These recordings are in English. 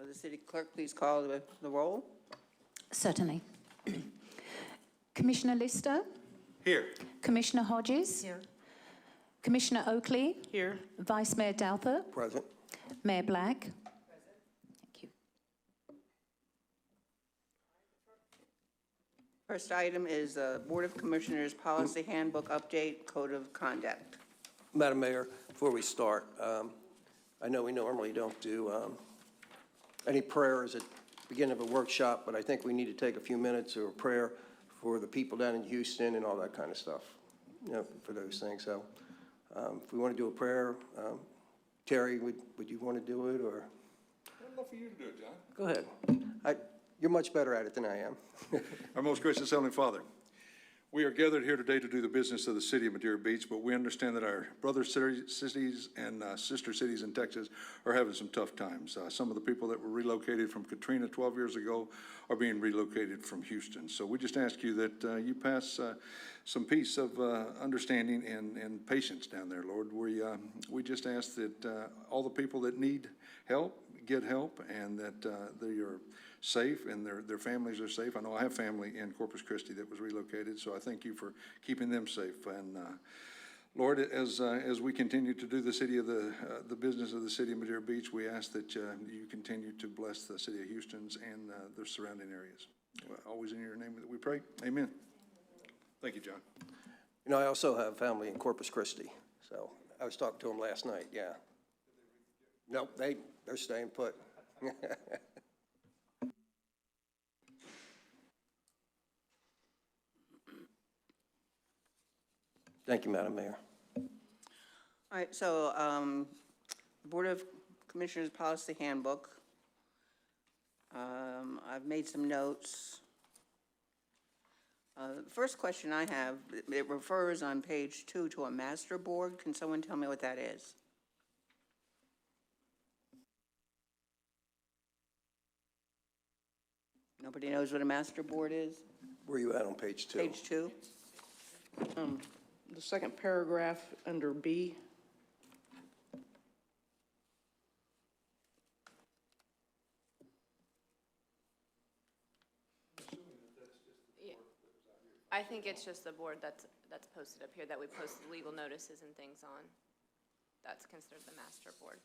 Will the city clerk please call the roll? Certainly. Commissioner Lister? Here. Commissioner Hodges? Here. Commissioner Oakley? Here. Vice Mayor Douthat? Present. Mayor Black? Thank you. First item is the Board of Commissioners Policy Handbook Update Code of Conduct. Madam Mayor, before we start, I know we normally don't do any prayers at the beginning of a workshop, but I think we need to take a few minutes of prayer for the people down in Houston and all that kind of stuff, you know, for those things. So if we want to do a prayer, Terry, would you want to do it, or? I'd love for you to do it, John. Go ahead. You're much better at it than I am. Our most gracious Heavenly Father, we are gathered here today to do the business of the city of Madeira Beach, but we understand that our brother cities and sister cities in Texas are having some tough times. Some of the people that were relocated from Katrina 12 years ago are being relocated from Houston. So we just ask you that you pass some peace of understanding and patience down there, Lord. We just ask that all the people that need help get help, and that they are safe and their families are safe. I know I have family in Corpus Christi that was relocated, so I thank you for keeping them safe. And Lord, as we continue to do the business of the city of Madeira Beach, we ask that you continue to bless the city of Houston's and the surrounding areas. Always in your name that we pray. Amen. Thank you, John. You know, I also have family in Corpus Christi, so I was talking to them last night, yeah. Nope, they're staying put. Thank you, Madam Mayor. All right, so the Board of Commissioners Policy Handbook. I've made some notes. The first question I have, it refers on page 2 to a master board. Can someone tell me what that is? Nobody knows what a master board is? Where are you at on page 2? Page 2? The second paragraph under B. I think it's just the board that's posted up here that we posted legal notices and things on. That's considered the master board.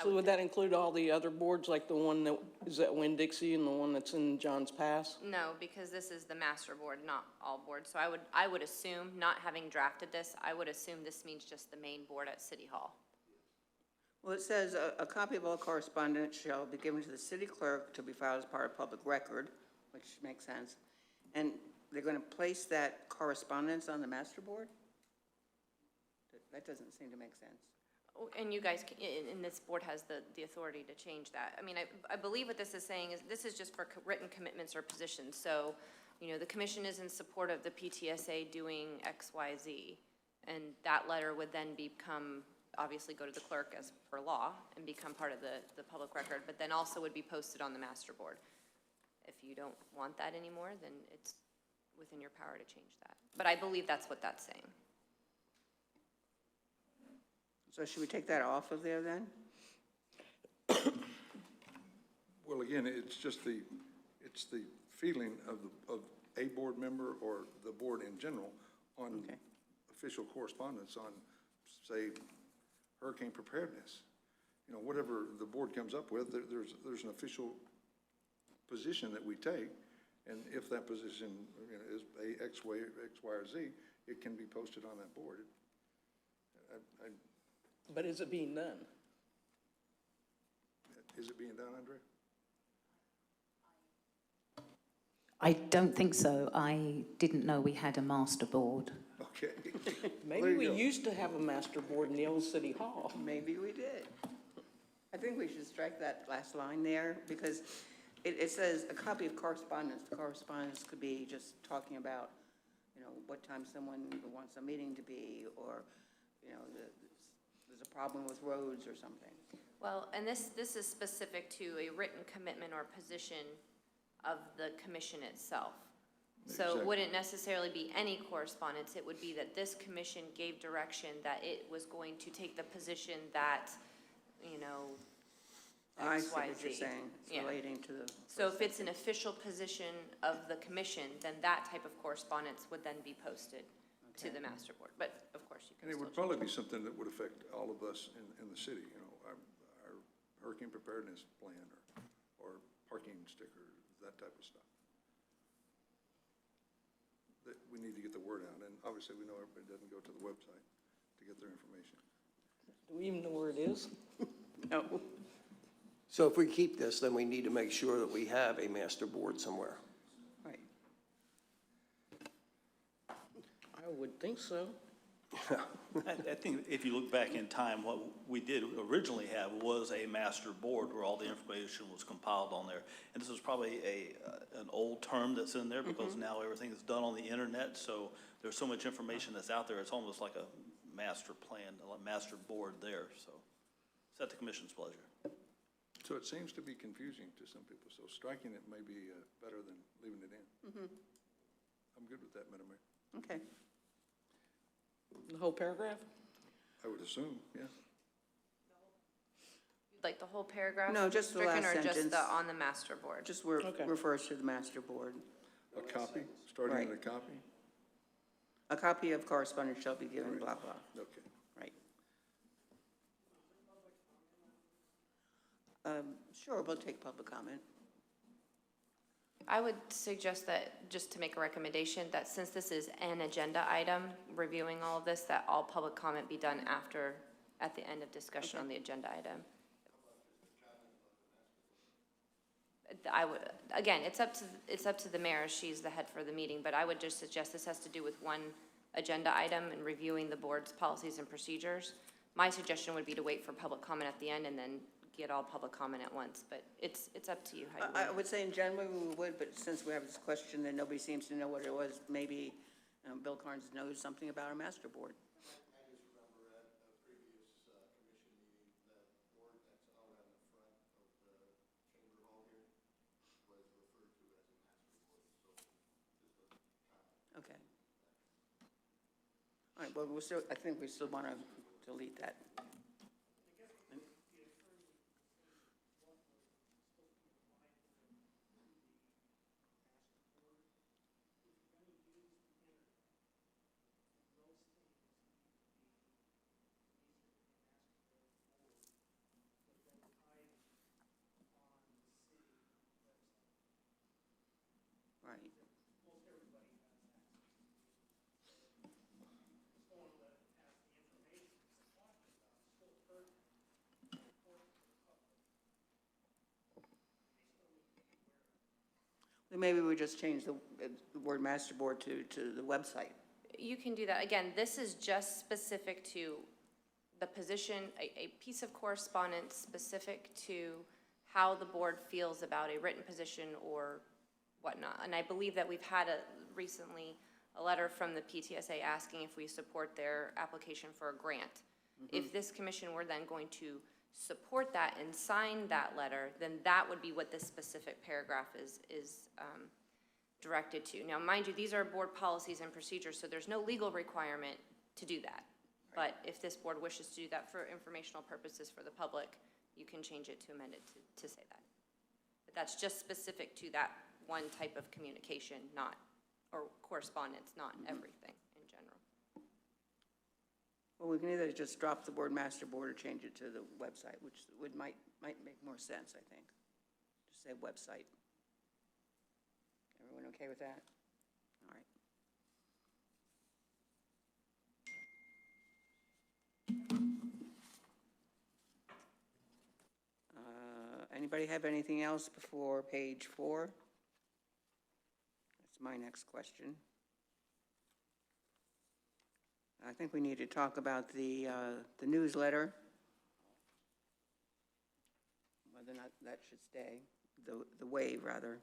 So would that include all the other boards, like the one that is at Winn-Dixie and the one that's in Johns Pass? No, because this is the master board, not all boards. So I would assume, not having drafted this, I would assume this means just the main board at City Hall. Well, it says a copy of all correspondence shall be given to the city clerk to be filed as part of public record, which makes sense. And they're going to place that correspondence on the master board? That doesn't seem to make sense. And you guys, and this board has the authority to change that. I mean, I believe what this is saying is this is just for written commitments or positions. So, you know, the commission is in support of the PTSA doing X, Y, Z. And that letter would then obviously go to the clerk as per law and become part of the public record, but then also would be posted on the master board. If you don't want that anymore, then it's within your power to change that. But I believe that's what that's saying. So should we take that off of there then? Well, again, it's the feeling of a board member or the board in general on official correspondence on, say, hurricane preparedness. You know, whatever the board comes up with, there's an official position that we take, and if that position, you know, is a X, Y, or Z, it can be posted on that board. But is it being done? Is it being done, Andrea? I don't think so. I didn't know we had a master board. Okay. Maybe we used to have a master board in the old city hall. Maybe we did. I think we should strike that last line there because it says a copy of correspondence. The correspondence could be just talking about, you know, what time someone wants a meeting to be, or, you know, there's a problem with roads or something. Well, and this is specific to a written commitment or position of the commission itself. So Exactly. it wouldn't necessarily be any correspondence. It would be that this commission gave direction that it was going to take the position that, you know, I X, see Y, what you're Z. saying, it's Yeah. relating to the. So if it's an official position of the commission, then that type of correspondence would then be posted to the master board. But of course, you And can it still would change probably be something that would affect all of us in the city, you know, our hurricane preparedness plan or parking stickers, that type of stuff. That we need to get the word out, and obviously we know everybody doesn't go to the website to get their information. Do we even know where it is? No, So if we keep this, then we need to make sure that we have a master board somewhere. right. I would think so. I think if you look back in time, what we did originally have was a master board where all the information was compiled on there. And this is probably an old term that's in there because now everything is done on the internet. So there's so much information that's out there, it's almost like a master plan, a master board there. So it's at the commission's pleasure. So it seems to be confusing to some people, so striking it may be better than leaving it in. I'm good with that, Madam Mayor. Okay, The whole paragraph? I would assume, yeah. Like the whole paragraph? No, just the stricken, last or just sentence. the on the master board? just Okay. refers to the master board. A copy, starting with a Right. copy? A copy of correspondence shall be given, blah, blah, Okay. right. Sure, we'll take public comment. I would suggest that, just to make a recommendation, that since this is an agenda item, reviewing all of this, that all public comment be done after, at the end of discussion on the agenda item. I would, again, it's up to the mayor, she's the head for the meeting, but I would just suggest this has to do with one agenda item and reviewing the board's policies and procedures. My suggestion would be to wait for public comment at the end and then get all public comment at once, but it's up to you how you I want. would say in general we would, but since we have this question and nobody seems to know what it was, maybe Bill Carnes knows something about our master board. I just remember at a previous commission meeting, that board that's out on the front of the chamber hall here was referred to as a master board, so just a comment. Okay. All right, well, I think we still want to delete that. Right. Then maybe we just change the word master board to the website. You can do that. Again, this is just specific to the position, a piece of correspondence specific to how the board feels about a written position or whatnot. And I believe that we've had recently a letter from the PTSA asking if we support their application for a grant. If this commission were then going to support that and sign that letter, then that would be what this specific paragraph is directed to. Now, mind you, these are board policies and procedures, so there's no legal requirement to do that. But if this board wishes to do that for informational purposes for the public, you can change it to amend it to say that. But that's just specific to that one type of communication, not, or correspondence, not everything in general. Well, we can either just drop the word master board or change it to the website, which might make more sense, I think. Just say website. Everyone okay with that? All right. Anybody have anything else before page 4? That's my next question. I think we need to talk about the newsletter, whether or not that should stay, the wave, rather.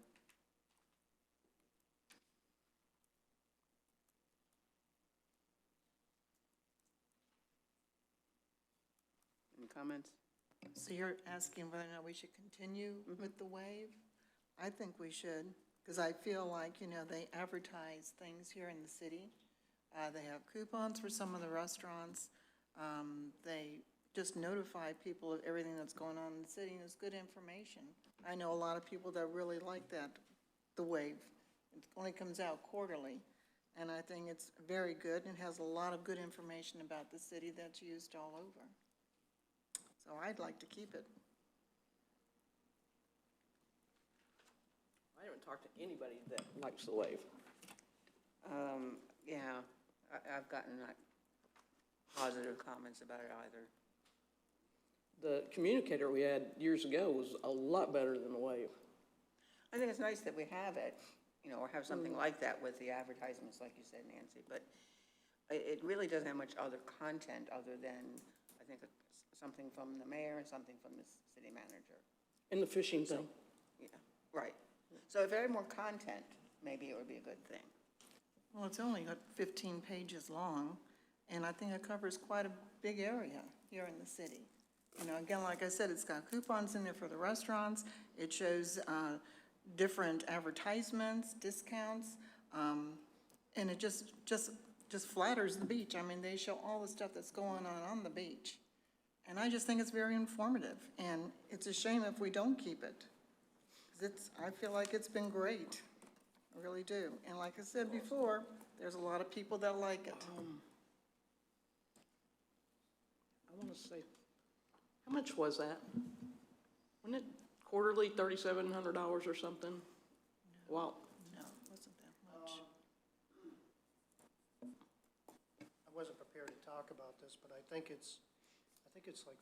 Any comments? So you're asking whether or not we should continue with the wave? I think we should, because I feel like, you know, they advertise things here in the city. They have coupons for some of the restaurants. They just notify people of everything that's going on in the city, and it's good information. I know a lot of people that really like that, the wave. It only comes out quarterly, and I think it's very good and has a lot of good information about the city that's used all over. So I'd like to keep it. I haven't talked to anybody that likes the wave. Yeah, I've gotten not positive comments about it either. The communicator we had years ago was a lot better than the wave. I think it's nice that we have it, you know, or have something like that with the advertisements, like you said, Nancy, but it really doesn't have much other content other than, I think, something from the mayor and something from the city manager. And the fishing thing. Yeah, right. So if it had more content, maybe it would be a good thing. Well, it's only got 15 pages long, and I think it covers quite a big area here in the city. You know, again, like I said, it's got coupons in there for the restaurants. It shows different advertisements, discounts, and it just flatters the beach. I mean, they show all the stuff that's going on the beach. And I just think it's very informative, and it's a shame if we don't keep it. 'Cause I feel like it's been great. I really do. And like I said before, there's a lot of people that like it. I want to say, how much was that? Wasn't it quarterly $3,700 or something? Wow. No, it wasn't that much. I wasn't prepared to talk about this, but I think it's like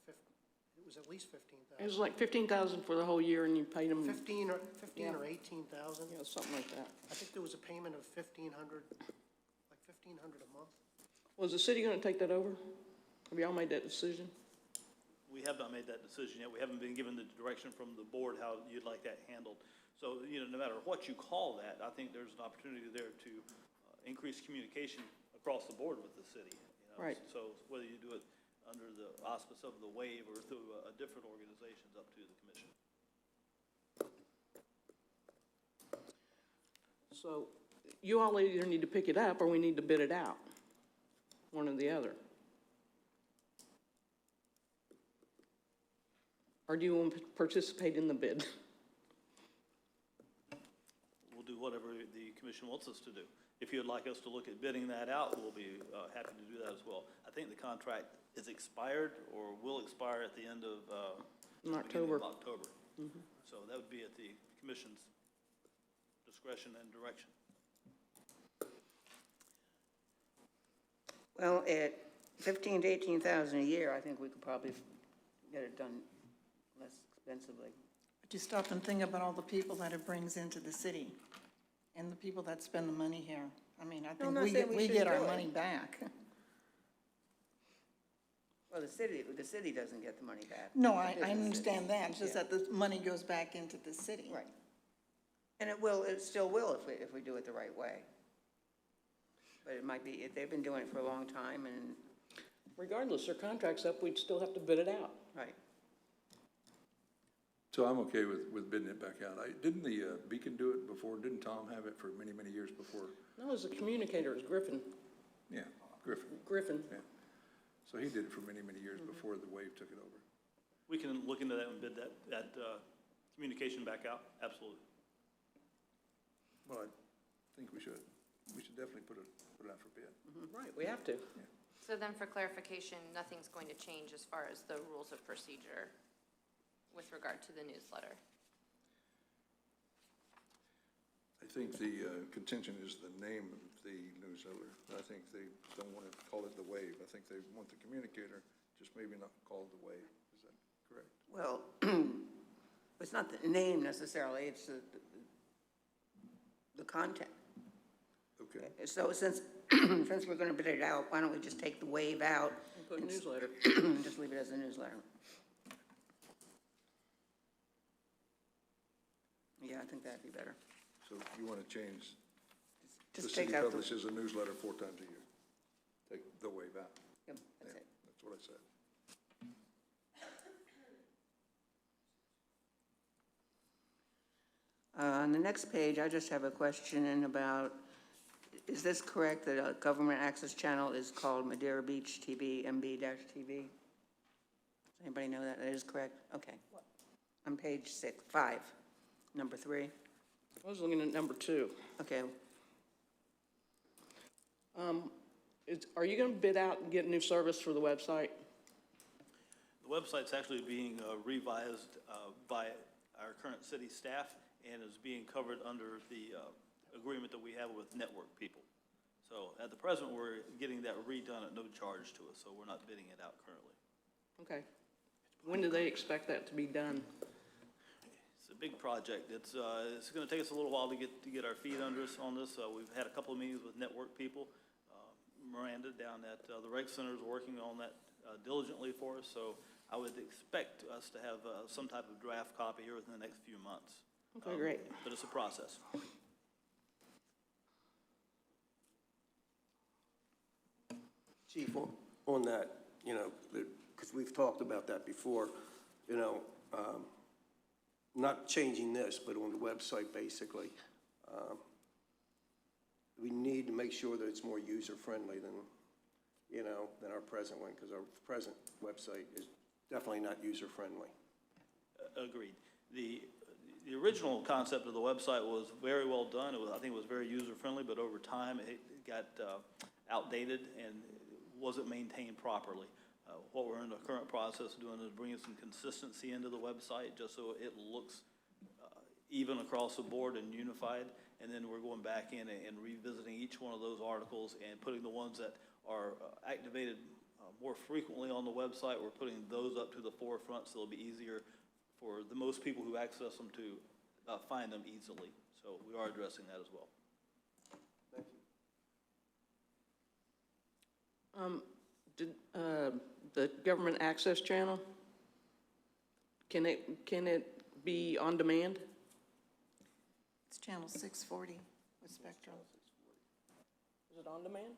it was at least 15,000. It was like 15,000 for the whole year, and you paid them. 15 or Yeah. 18,000. Yeah, something like that. I think there was a payment of 1,500, like 1,500 a month. Was the city going to take that over? Have y'all made that decision? We have not made that decision yet. We haven't been given the direction from the board how you'd like that handled. So, you know, no matter what you call that, I think there's an opportunity there to increase communication across the board with the city. You know? Right. So whether you do it under the auspice of the WAVE or through a different organization is up to the commission. So you all either need to pick it up or we need to bid it out, one or the other. Or do you want to participate in the bid? We'll do whatever the commission wants us to do. If you'd like us to look at bidding that out, we'll be happy to do that as well. I think the contract is expired or will expire at the end of beginning of October. So that would be at the commission's discretion and direction. Well, at 15,000 to 18,000 a year, I think we could probably get it done less expensively. But you stop and think about all the people that it brings into the city and the people that spend the money here. I mean, I I'm think not we saying we get shouldn't our do it. money back. Well, the city doesn't get the money back. No, I Businesses. understand that. It's just Yeah. that the money goes back into the city. Right. And it still will if we do it the right way. But it might be, they've been doing it for a long time and, Regardless, their contract's up, we'd still have to bid it out. right. So I'm okay with bidding it back out. Didn't the Beacon do it before? Didn't Tom have it for many, many years before? No, as a communicator, it was Griffin. Yeah, Griffin. Griffin. Yeah. So he did it for many, many years before the WAVE took it over. We can look into that and bid that communication back out, absolutely. Well, I think we should. We should definitely put it out for bid. Right, we have to. So then for clarification, nothing's going to change as far as the rules of procedure with regard to the newsletter? I think the contention is the name of the newsletter. I think they don't want to call it the WAVE. I think they want the communicator, just maybe not called the WAVE. Is that correct? Well, it's not the name necessarily, it's the content. Okay. So since we're going to bid it out, why don't we just take the WAVE out? Put newsletter. And just leave it as a newsletter. Yeah, I think that'd be better. So you want to change, the Just city take out the, publishes a newsletter 4 times a year. Take the WAVE out. yep, that's Yeah, it. that's what I said. On the next page, I just have a question about, is this correct that a government access channel is called Madeira Beach TV, MB-TV? Does anybody know that? That is correct? Okay. On page 5, number 3. I was looking at number 2. Okay, Are you going to bid out and get new service for the website? The website's actually being revised by our current city staff and is being covered under the agreement that we have with network people. So at the present, we're getting that redone at no charge to us, so we're not bidding it out currently. Okay. When do they expect that to be done? It's a big project. It's going to take us a little while to get our feet under us on this. We've had a couple of meetings with network people. Miranda down at the Rec Center is working on that diligently for us, so I would expect us to have some type of draft copy here within the next few months. Okay, great. But it's a process. Chief, on that, you know, because we've talked about that before, you know, not changing this, but on the website, basically, we need to make sure that it's more user-friendly than, you know, than our present one, because our present website is definitely not user-friendly. Agreed. The original concept of the website was very well done. I think it was very user-friendly, but over time, it got outdated and wasn't maintained properly. What we're in the current process of doing is bringing some consistency into the website, just so it looks even across the board and unified. And then we're going back in and revisiting each one of those articles and putting the ones that are activated more frequently on the website. We're putting those up to the forefront so it'll be easier for the most people who access them to find them easily. So we are addressing that as well. Did the government access channel, can it be on demand? It's channel 640 with Spectrum. Is it on demand?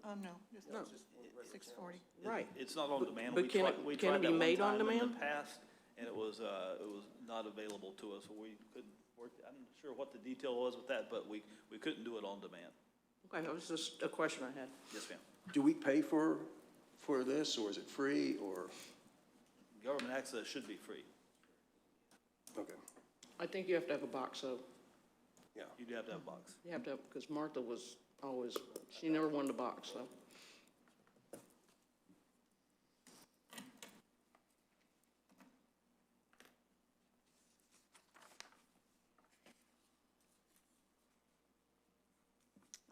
Oh, no, just 640. Right. It's not on demand. But We can tried- it- we can tried it be that one made on time in demand? the past, and it was not available to us, so we couldn't work. I'm not sure what the detail was with that, but we couldn't do it on demand. Okay, that was just a question I had. Yes, ma'am. Do we pay for this, or is it free, or? Government access should be free. Okay, I think you have to have a box, though. yeah. You do have to have a box. You have to have, because Martha was always, she never wanted a box, so.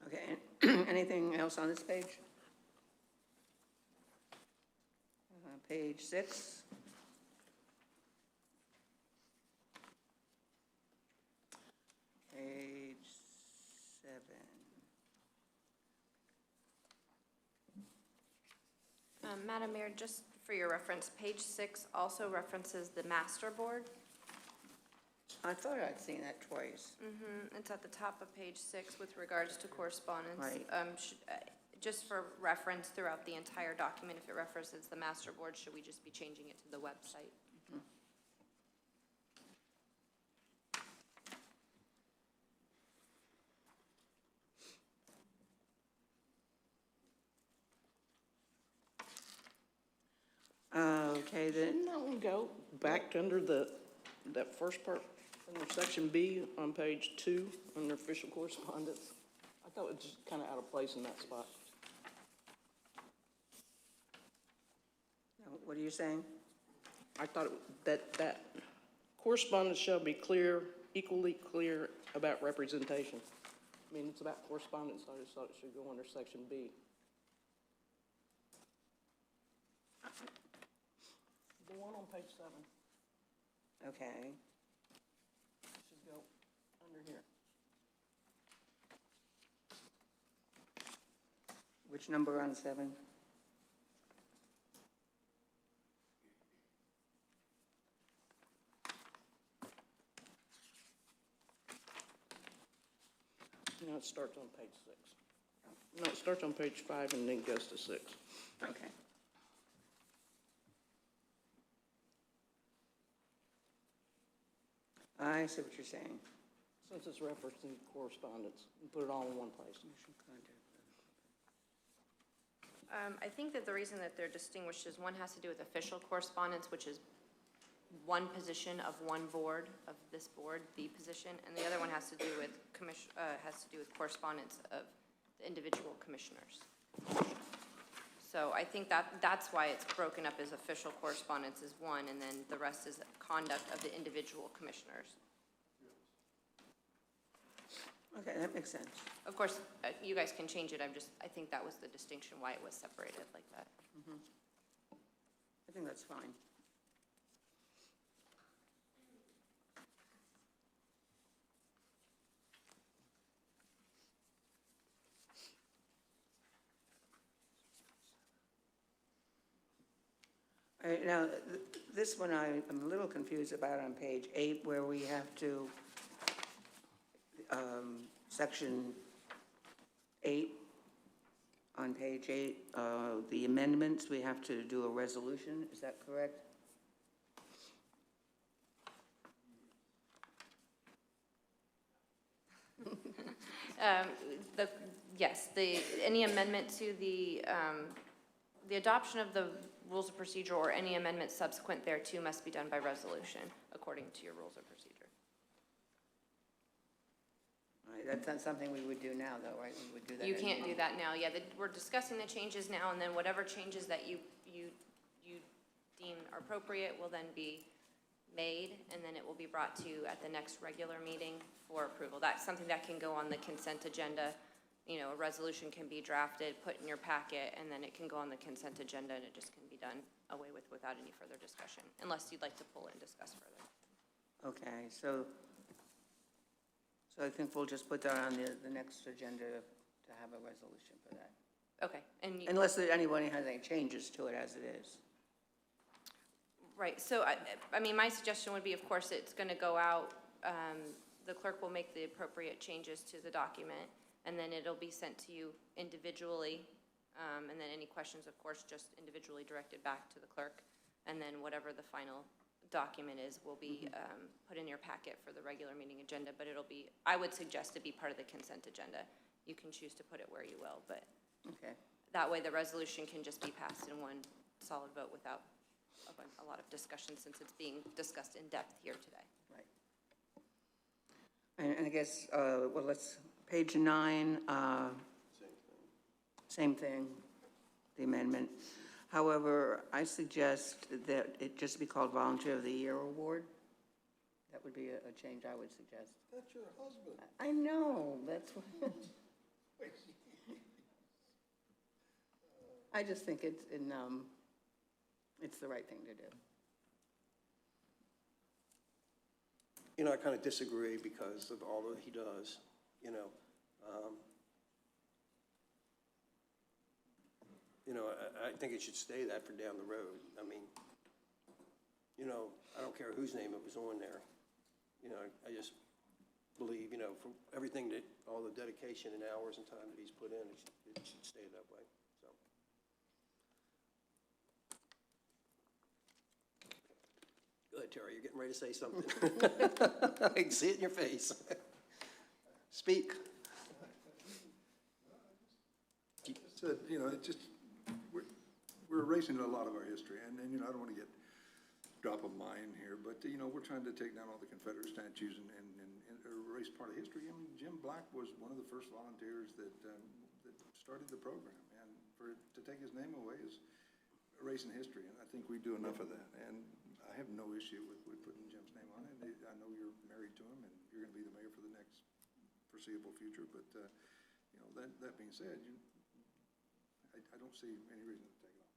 okay. Anything else on this page? Page 6. Page 7. Madam Mayor, just for your reference, page 6 also references the master board. I thought I'd seen that twice. It's at the top of page 6 with regards to correspondence. Right. Just for reference throughout the entire document, if it references the master board, should we just be changing it to the website? Okay, then, Didn't that one go back under that first part, under section B on page 2, under official correspondence? I thought it was just kind of out of place in that spot. what are you saying? I thought that correspondence shall be clear, equally clear about representation. I mean, it's about correspondence, so I just thought it should go under section B. The one on page 7 Okay. should go under here. Which number on 7? No, it starts on page 6. No, it starts on page 5 and then goes to 6. Okay. I see what you're saying. Since it's referencing correspondence, you put it all in one place. I think that the reason that they're distinguished is one has to do with official correspondence, which is one position of one board, of this board, the position, and the other one has to do with correspondence of the individual commissioners. So I think that's why it's broken up as official correspondence is one, and then the rest is conduct of the individual commissioners. Okay, that makes sense. Of course, you guys can change it, I think that was the distinction why it was separated like that. I think that's fine. All right, now, this one I'm a little confused about on page 8, where we have to, section 8, on page 8, the amendments, we have to do a resolution, is that correct? Any amendment to the adoption of the rules of procedure or any amendment subsequent thereto must be done by resolution, according to your rules of procedure. All right, that's not something we would do now, though, right? We would do that. You can't do that now, we're discussing the changes now, and then whatever changes that you deem are appropriate will then be made, and then it will be brought to you at the next regular meeting for approval. That's something that can go on the consent agenda. You know, a resolution can be drafted, put in your packet, and then it can go on the consent agenda, and it just can be done away with without any further discussion, unless you'd like to pull it and discuss further. Okay, so I think we'll just put that on the next agenda to have a resolution for that. Okay, and Unless anybody has any changes to it as it is. right, so I mean, my suggestion would be, of course, it's going to go out, the clerk will make the appropriate changes to the document, and then it'll be sent to you individually, and then any questions, of course, just individually directed back to the clerk, and then whatever the final document is will be put in your packet for the regular meeting agenda, but it'll be, I would suggest it be part of the consent agenda. You can choose to put it where you will, but Okay. that way the resolution can just be passed in one solid vote without a lot of discussion, since it's being discussed in depth here today. Right. And I guess, well, page 9, same thing, the amendment. However, I suggest that it just be called Volunteer of the Year Award. That would be a change I would suggest. That's your husband. I know, that's what. I just think it's the right thing to do. You know, I kind of disagree because of all that he does, you know. I think it should stay that for down the road. I mean, you know, I don't care whose name it was on there. You know, I just believe, you know, for everything that, all the dedication and hours and time that he's put in, it should stay that way, so. Go ahead, Terry, you're getting ready to say something. I can see it in your face. Speak. So, you know, we're erasing a lot of our history, and you know, I don't want to drop a mine here, but, you know, we're trying to take down all the Confederate statues and erase part of history. I mean, Jim Black was one of the first volunteers that started the program, and to take his name away is erasing history, and I think we do enough of that. And I have no issue with putting Jim's name on it. I know you're married to him, and you're going to be the mayor for the next foreseeable future, but, you know, that being said, I don't see any reason to take it off.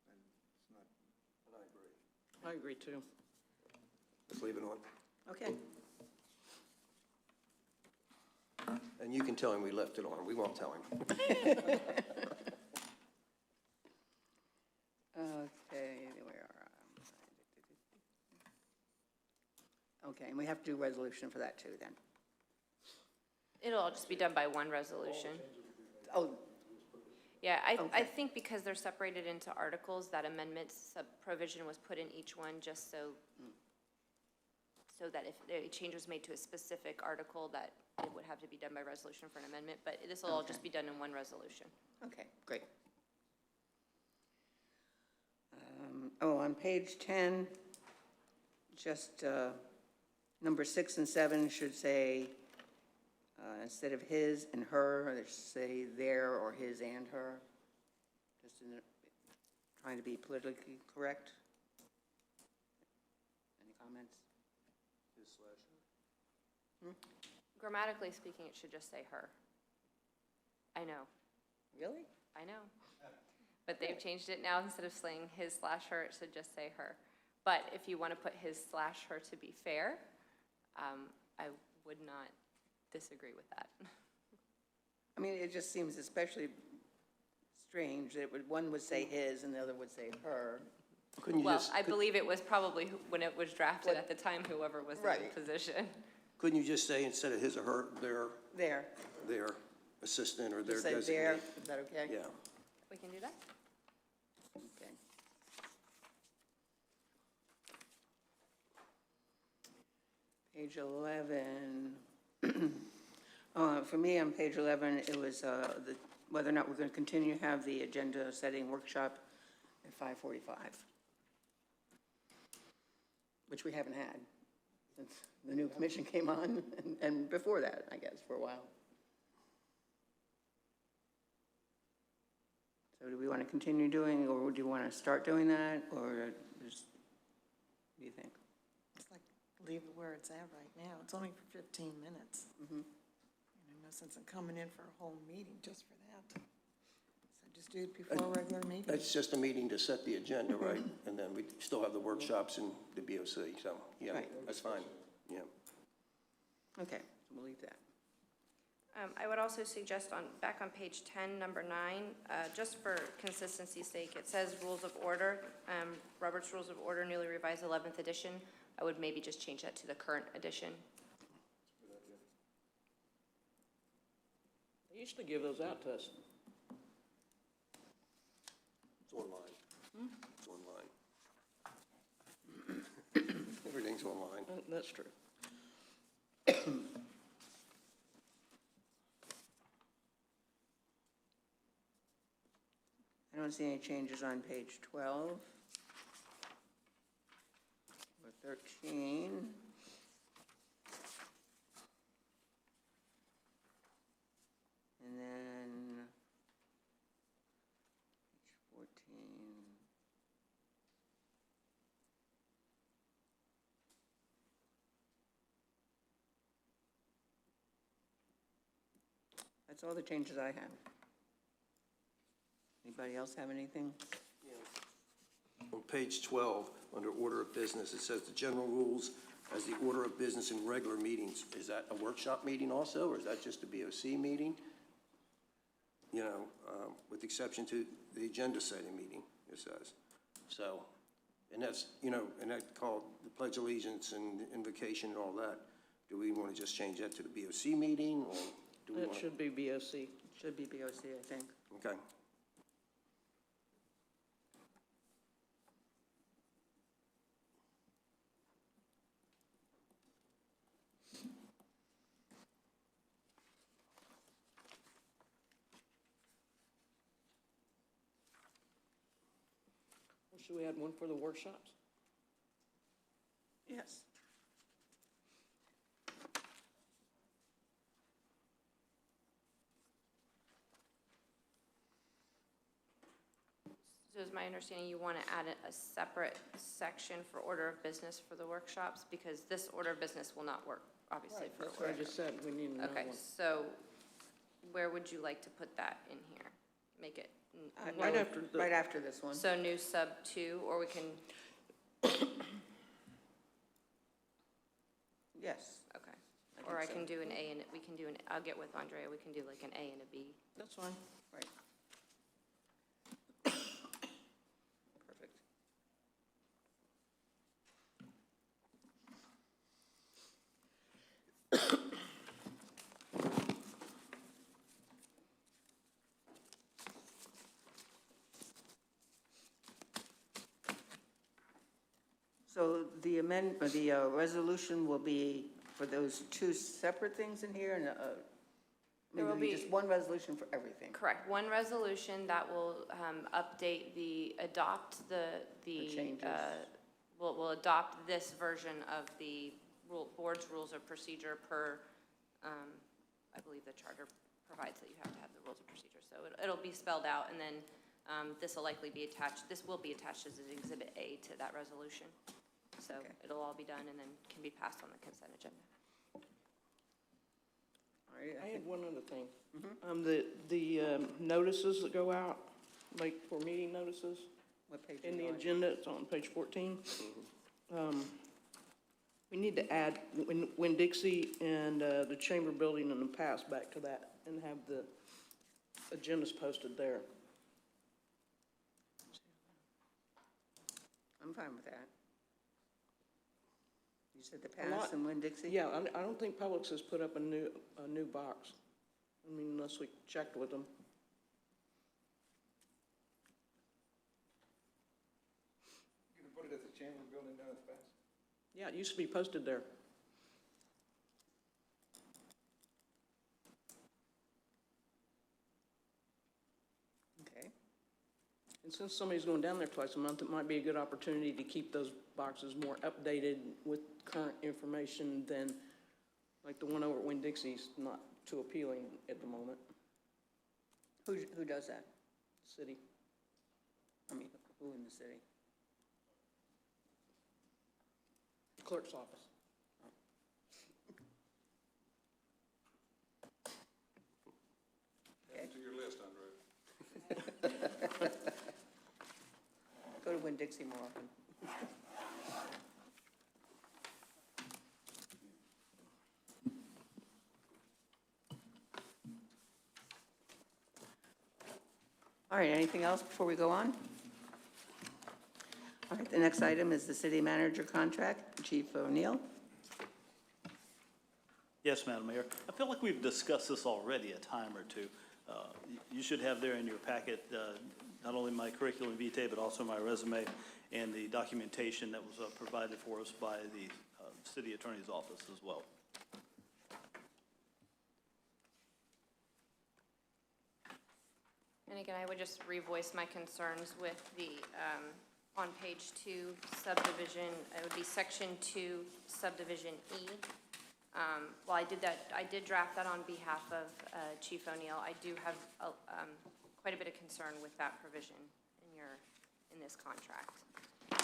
And it's not. And I agree. I agree too. Let's leave it on. Okay. And you can tell him we left it on. We won't tell him. Okay, where are I? Okay, and we have to do resolution for that too, then. It'll all just be done by one resolution. Oh, Yeah, I Okay. think because they're separated into articles, that amendment provision was put in each one just so that if a change was made to a specific article, that it would have to be done by resolution for an amendment, but this will all just be done in one resolution. okay, great. Oh, on page 10, just number 6 and 7 should say, instead of his and her, they should say their or his and her. Just trying to be politically correct. Any comments? Grammatically speaking, it should just say her. I know, Really? I know. But they've changed it now, instead of saying his/her, it should just say her. But if you want to put his/her to be fair, I would not disagree with that. I mean, it just seems especially strange that one would say his and the other would say her. Couldn't you Well, just, I believe it was probably, when it was drafted at the time, whoever was in Right. the position. couldn't you just say instead of his or her, There. their assistant or their Just say there, designee? is that okay? Yeah. We can do that? Okay. Page 11. For me, on page 11, it was whether or not we're going to continue to have the agenda setting workshop at 5:45, which we haven't had since the new commission came on, and before that, I guess, for a while. So do we want to continue doing, or do you want to start doing that, or just, what do you think? It's like, leave it where it's at right now. It's only for 15 minutes. Mhm. No sense in coming in for a whole meeting just for that. So just do it before a regular meeting. It's just a meeting to set the agenda, right? And then we still have the workshops in the BOC, so, yeah, Right. that's fine, yeah. Okay, so we'll leave that. I would also suggest back on page 10, number 9, just for consistency's sake, it says rules of order, Robert's Rules of Order, newly revised 11th edition. I would maybe just change that to the current edition. They used to give those out to us. It's online. It's online. Everything's online. That's true. I don't see any changes on page 12 or 13. And then page 14. That's all the changes I have. Anybody else have anything? On page 12, under order of business, it says the general rules as the order of business in regular meetings. Is that a workshop meeting also, or is that just a BOC meeting? You know, with exception to the agenda setting meeting, it says. So, and that's, you know, and that called the Pledge of Allegiance and invocation and all that. Do we want to just change that to the BOC meeting, or do we That want to? should be BOC. Should be BOC, I think. Okay. Or should we add one for the workshops? Yes. So is my understanding you want to add a separate section for order of business for the workshops? Because this order of business will not work, obviously, for a That's what I workshop. just said, we need another Okay, one. so where would you like to put that in here? Make it, Right after the. Right after this one. so new sub 2, or we can, Yes. okay. I Or I think so. can do an A and, we can do an, I'll get with Andrea, we can do like an A and a B. That's fine. Right. Perfect. So the resolution will be for those two separate things in here, and There will be- Just one resolution for everything. Correct, one resolution that will update adopt The changes. will adopt this version of the board's rules of procedure per, I believe the charter provides that you have to have the rules of procedure. So it'll be spelled out, and then this will likely be attached, this will be attached as an Exhibit A to that resolution. So Okay. it'll all be done and then can be passed on the consent agenda. All right, I had one other thing. Mm-hmm. The notices that go out, like for meeting notices, What page in are the you on? agenda, it's on page 14. We need to add Winn-Dixie and the Chamber Building in the past back to that and have the agendas posted there. I'm fine with that. You said the A lot- past and Winn-Dixie? Yeah, I don't think Publix has put up a new box. I mean, unless we checked with them. You gonna put it at the Chamber Building down at the pass? Yeah, it used to be posted there. Okay. And since somebody's going down there twice a month, it might be a good opportunity to keep those boxes more updated with current information than, like the one over at Winn-Dixie's not too appealing at the moment, Who does that? city. I mean, who in the city? Clerk's office. Add to your list, Andre. Go to Winn-Dixie more often. All right, anything else before we go on? All right, the next item is the city manager contract. Chief O'Neill. Yes, Madam Mayor. I feel like we've discussed this already a time or two. You should have there in your packet not only my curriculum vitae, but also my resume and the documentation that was provided for us by the city attorney's office as well. And again, I would just revoice my concerns with the, on page 2 subdivision, it would be section 2 subdivision E. While I did draft that on behalf of Chief O'Neill, I do have quite a bit of concern with that provision in this contract.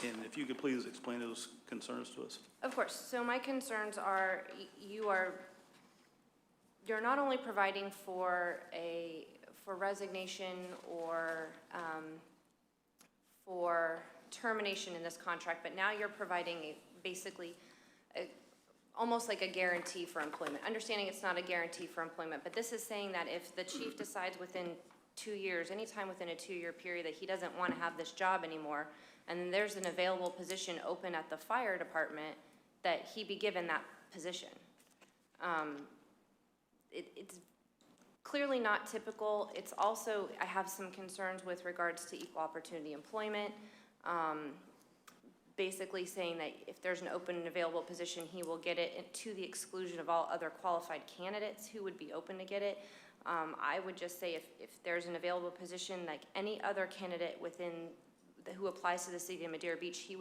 And if you could please explain those concerns to us. Of course. So my concerns are, you're not only providing for resignation or for termination in this contract, but now you're providing basically almost like a guarantee for employment. Understanding it's not a guarantee for employment, but this is saying that if the chief decides within 2 years, anytime within a 2-year period, that he doesn't want to have this job anymore, and there's an available position open at the fire department, that he be given that position. It's clearly not typical. It's also, I have some concerns with regards to equal opportunity employment. Basically saying that if there's an open and available position, he will get it to the exclusion of all other qualified candidates who would be open to get it. I would just say if there's an available position, like any other candidate who applies to the city of Madeira Beach, he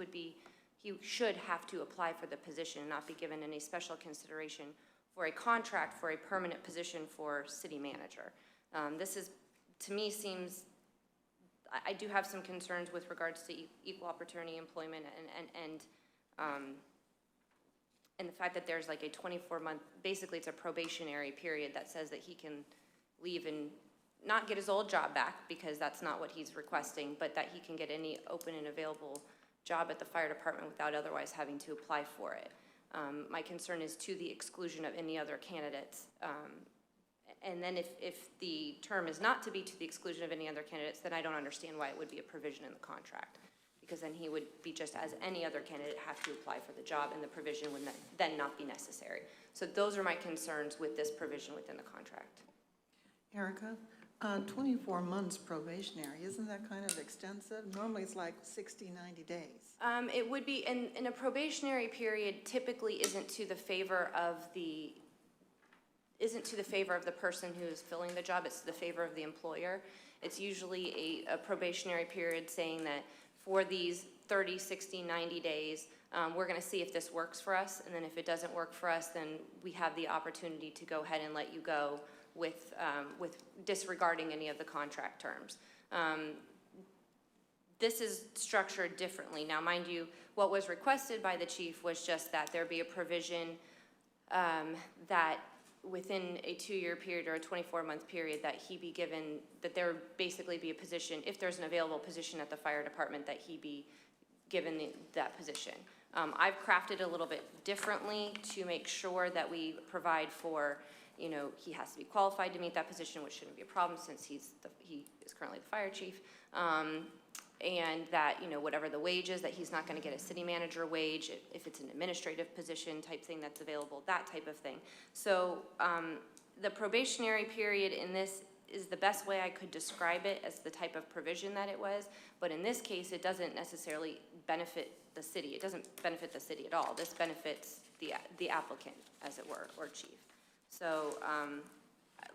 should have to apply for the position and not be given any special consideration for a contract for a permanent position for city manager. This is, to me, seems, I do have some concerns with regards to equal opportunity employment and the fact that there's like a 24-month, basically it's a probationary period that says that he can leave and not get his old job back, because that's not what he's requesting, but that he can get any open and available job at the fire department without otherwise having to apply for it. My concern is to the exclusion of any other candidates. And then if the term is not to be to the exclusion of any other candidates, then I don't understand why it would be a provision in the contract. Because then he would be just as any other candidate have to apply for the job, and the provision would then not be necessary. So those are my concerns with this provision within the contract. Erica, 24 months probationary, isn't that kind of extensive? Normally it's like 60, 90 days. It would be, in a probationary period, typically isn't to the favor of the isn't to the favor of the person who is filling the job, it's to the favor of the employer. It's usually a probationary period saying that for these 30, 60, 90 days, we're gonna see if this works for us, and then if it doesn't work for us, then we have the opportunity to go ahead and let you go with disregarding any of the contract terms. This is structured differently. Now, mind you, what was requested by the chief was just that there be a provision that within a 2-year period or a 24-month period that he be given, that there basically be a position, if there's an available position at the fire department, that he be given that position. I've crafted a little bit differently to make sure that we provide for, you know, he has to be qualified to meet that position, which shouldn't be a problem since he is currently the fire chief. And that, you know, whatever the wage is, that he's not gonna get a city manager wage, if it's an administrative position type thing that's available, that type of thing. So, the probationary period in this is the best way I could describe it as the type of provision that it was, but in this case, it doesn't necessarily benefit the city. It doesn't benefit the city at all. This benefits the applicant, as it were, or chief. So,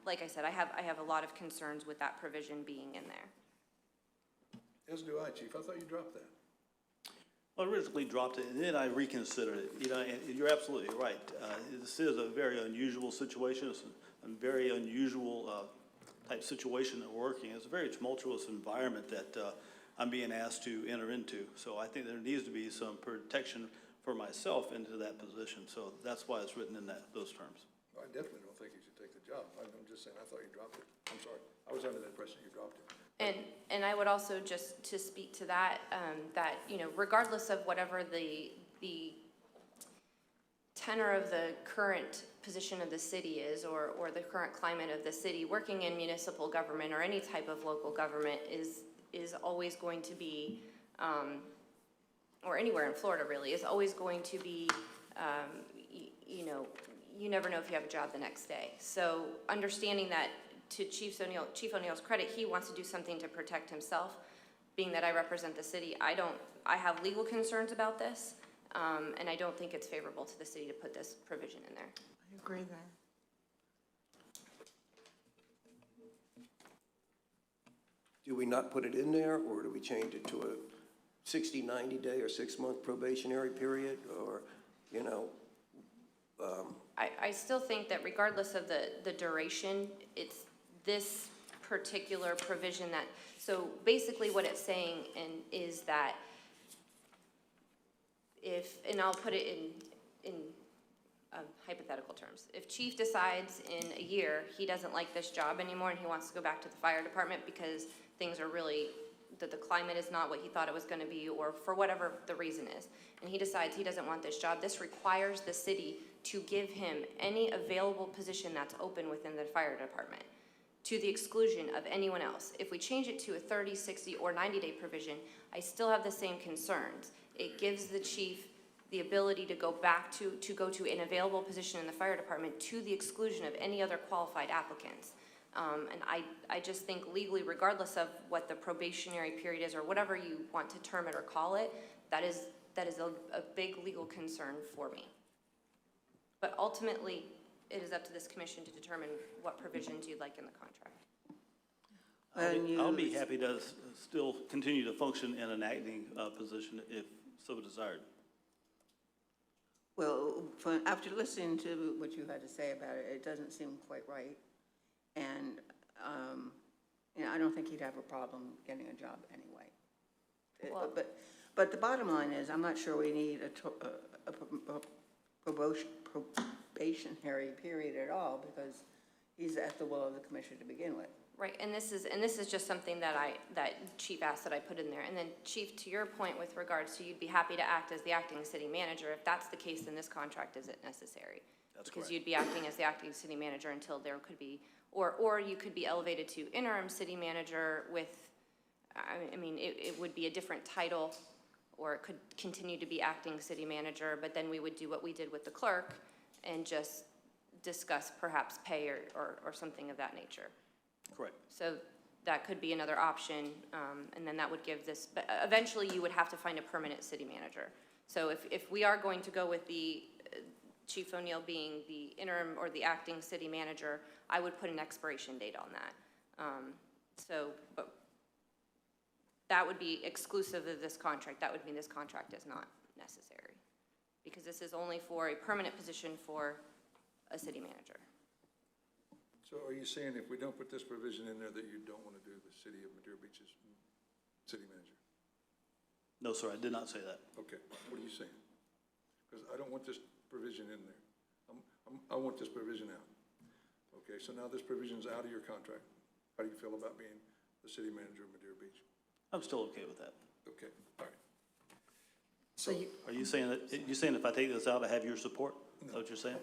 like I said, I have a lot of concerns with that provision being in there. As do I, Chief. I thought you dropped that. Well, I originally dropped it, and then I reconsidered it. You know, and you're absolutely right. This is a very unusual situation. It's a very unusual type situation that we're working in. It's a very tumultuous environment that I'm being asked to enter into. So I think there needs to be some protection for myself into that position. So that's why it's written in those terms. I definitely don't think you should take the job. I'm just saying, I thought you dropped it. I'm sorry. I was under the impression you dropped it. And I would also, just to speak to that, that, you know, regardless of whatever the tenor of the current position of the city is, or the current climate of the city, working in municipal government or any type of local government is always going to be, or anywhere in Florida really, is always going to be, you know, you never know if you have a job the next day. So understanding that, to Chief O'Neill's credit, he wants to do something to protect himself. Being that I represent the city, I have legal concerns about this, and I don't think it's favorable to the city to put this provision in there. I agree there. Do we not put it in there, or do we change it to a 60, 90-day or 6-month probationary period, or, you know? I still think that regardless of the duration, it's this particular provision that, so basically what it's saying is that if, and I'll put it in hypothetical terms, if chief decides in a year he doesn't like this job anymore and he wants to go back to the fire department because things are really, that the climate is not what he thought it was going to be, or for whatever the reason is, and he decides he doesn't want this job, this requires the city to give him any available position that's open within the fire department, to the exclusion of anyone else. If we change it to a 30, 60, or 90-day provision, I still have the same concerns. It gives the chief the ability to go back to go to an available position in the fire department to the exclusion of any other qualified applicants. And I just think legally, regardless of what the probationary period is or whatever you want to term it or call it, that is a big legal concern for me. But ultimately, it is up to this commission to determine what provisions you'd like in the contract. I'll be happy to still continue to function in an acting position if so desired. Well, after listening to what you had to say about it, it doesn't seem quite right. And, you know, I don't think he'd have a problem getting a job anyway. Well, But the bottom line is, I'm not sure we need a probationary period at all, because he's at the will of the commission to begin with. Right, and this is just something that Chief asked that I put in there. And then Chief, to your point with regards to you'd be happy to act as the acting city manager, if that's the case, then this contract isn't necessary. That's correct. Because you'd be acting as the acting city manager until there could be, or you could be elevated to interim city manager with, I mean, it would be a different title, or it could continue to be acting city manager, but then we would do what we did with the clerk and just discuss perhaps pay or something of that nature. Correct. So that could be another option, and then that would give this, but eventually you would have to find a permanent city manager. So if we are going to go with the Chief O'Neill being the interim or the acting city manager, I would put an expiration date on that. But that would be exclusive of this contract. That would mean this contract is not necessary, because this is only for a permanent position for a city manager. So are you saying if we don't put this provision in there that you don't want to do the city of Madeira Beach's city manager? No, sir, I did not say that. Okay, what are you saying? Because I don't want this provision in there. I want this provision out. Okay, so now this provision's out of your contract. How do you feel about being the city manager of Madeira Beach? I'm still okay with that. Okay, all right. So you, Are you saying if I take this out, I have your support? Is that what you're saying?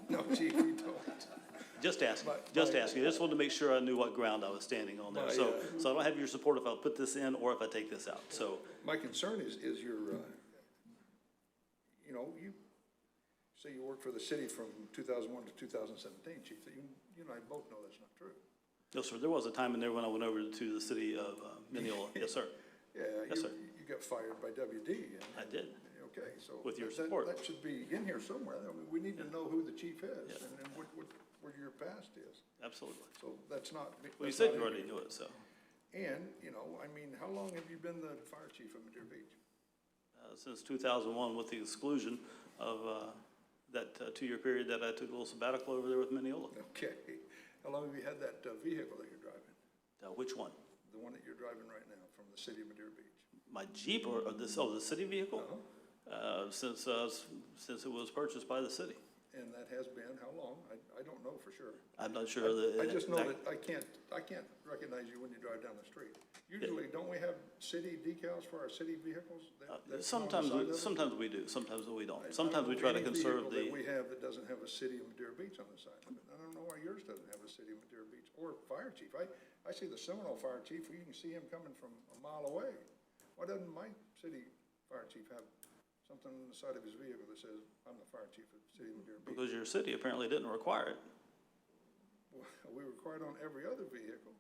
No, chief, you don't. Just asking, I just wanted to make sure I knew what ground I was standing on there. So I don't have your support if I put this in or if I take this out, so. My concern is your, you know, you say you worked for the city from 2001 to 2017, chief, that you and I both know that's not true. No, sir, there was a time in there when I went over to the city of Mineola. Yes, sir. Yeah, Yes, sir. you got fired by WD. I did. Okay, so. With your that- support. That should be in here somewhere. I mean, we need to know who the chief is Yeah. and what your past is. Absolutely. So that's not. Well, you that's said not you in already here. knew it, so. And, you know, I mean, how long have you been the fire chief of Madeira Beach? Since 2001, with the exclusion of that 2-year period that I took a little sabbatical over there with Mineola. Okay. How long have you had that vehicle that you're driving? Which one? The one that you're driving right now from the city of Madeira Beach? My Jeep or the city vehicle? Uh-huh. Since it was purchased by the city. And that has been, how long? I don't know for sure. I'm not sure that. I just know that I can't recognize you when you drive down the street. Usually, don't we have city decals for our city vehicles? That's on the side of it? Sometimes we do, sometimes we don't. I Sometimes we don't try know to any conserve vehicle the, that we have that doesn't have a city of Madeira Beach on the side of it. I don't know why yours doesn't have a city of Madeira Beach or fire chief. I see the Seminole fire chief, you can see him coming from a mile away. Why doesn't my city fire chief have something on the side of his vehicle that says, I'm the fire chief of the city of Madeira Beach? because your city apparently didn't require it. Well, we require it on every other vehicle.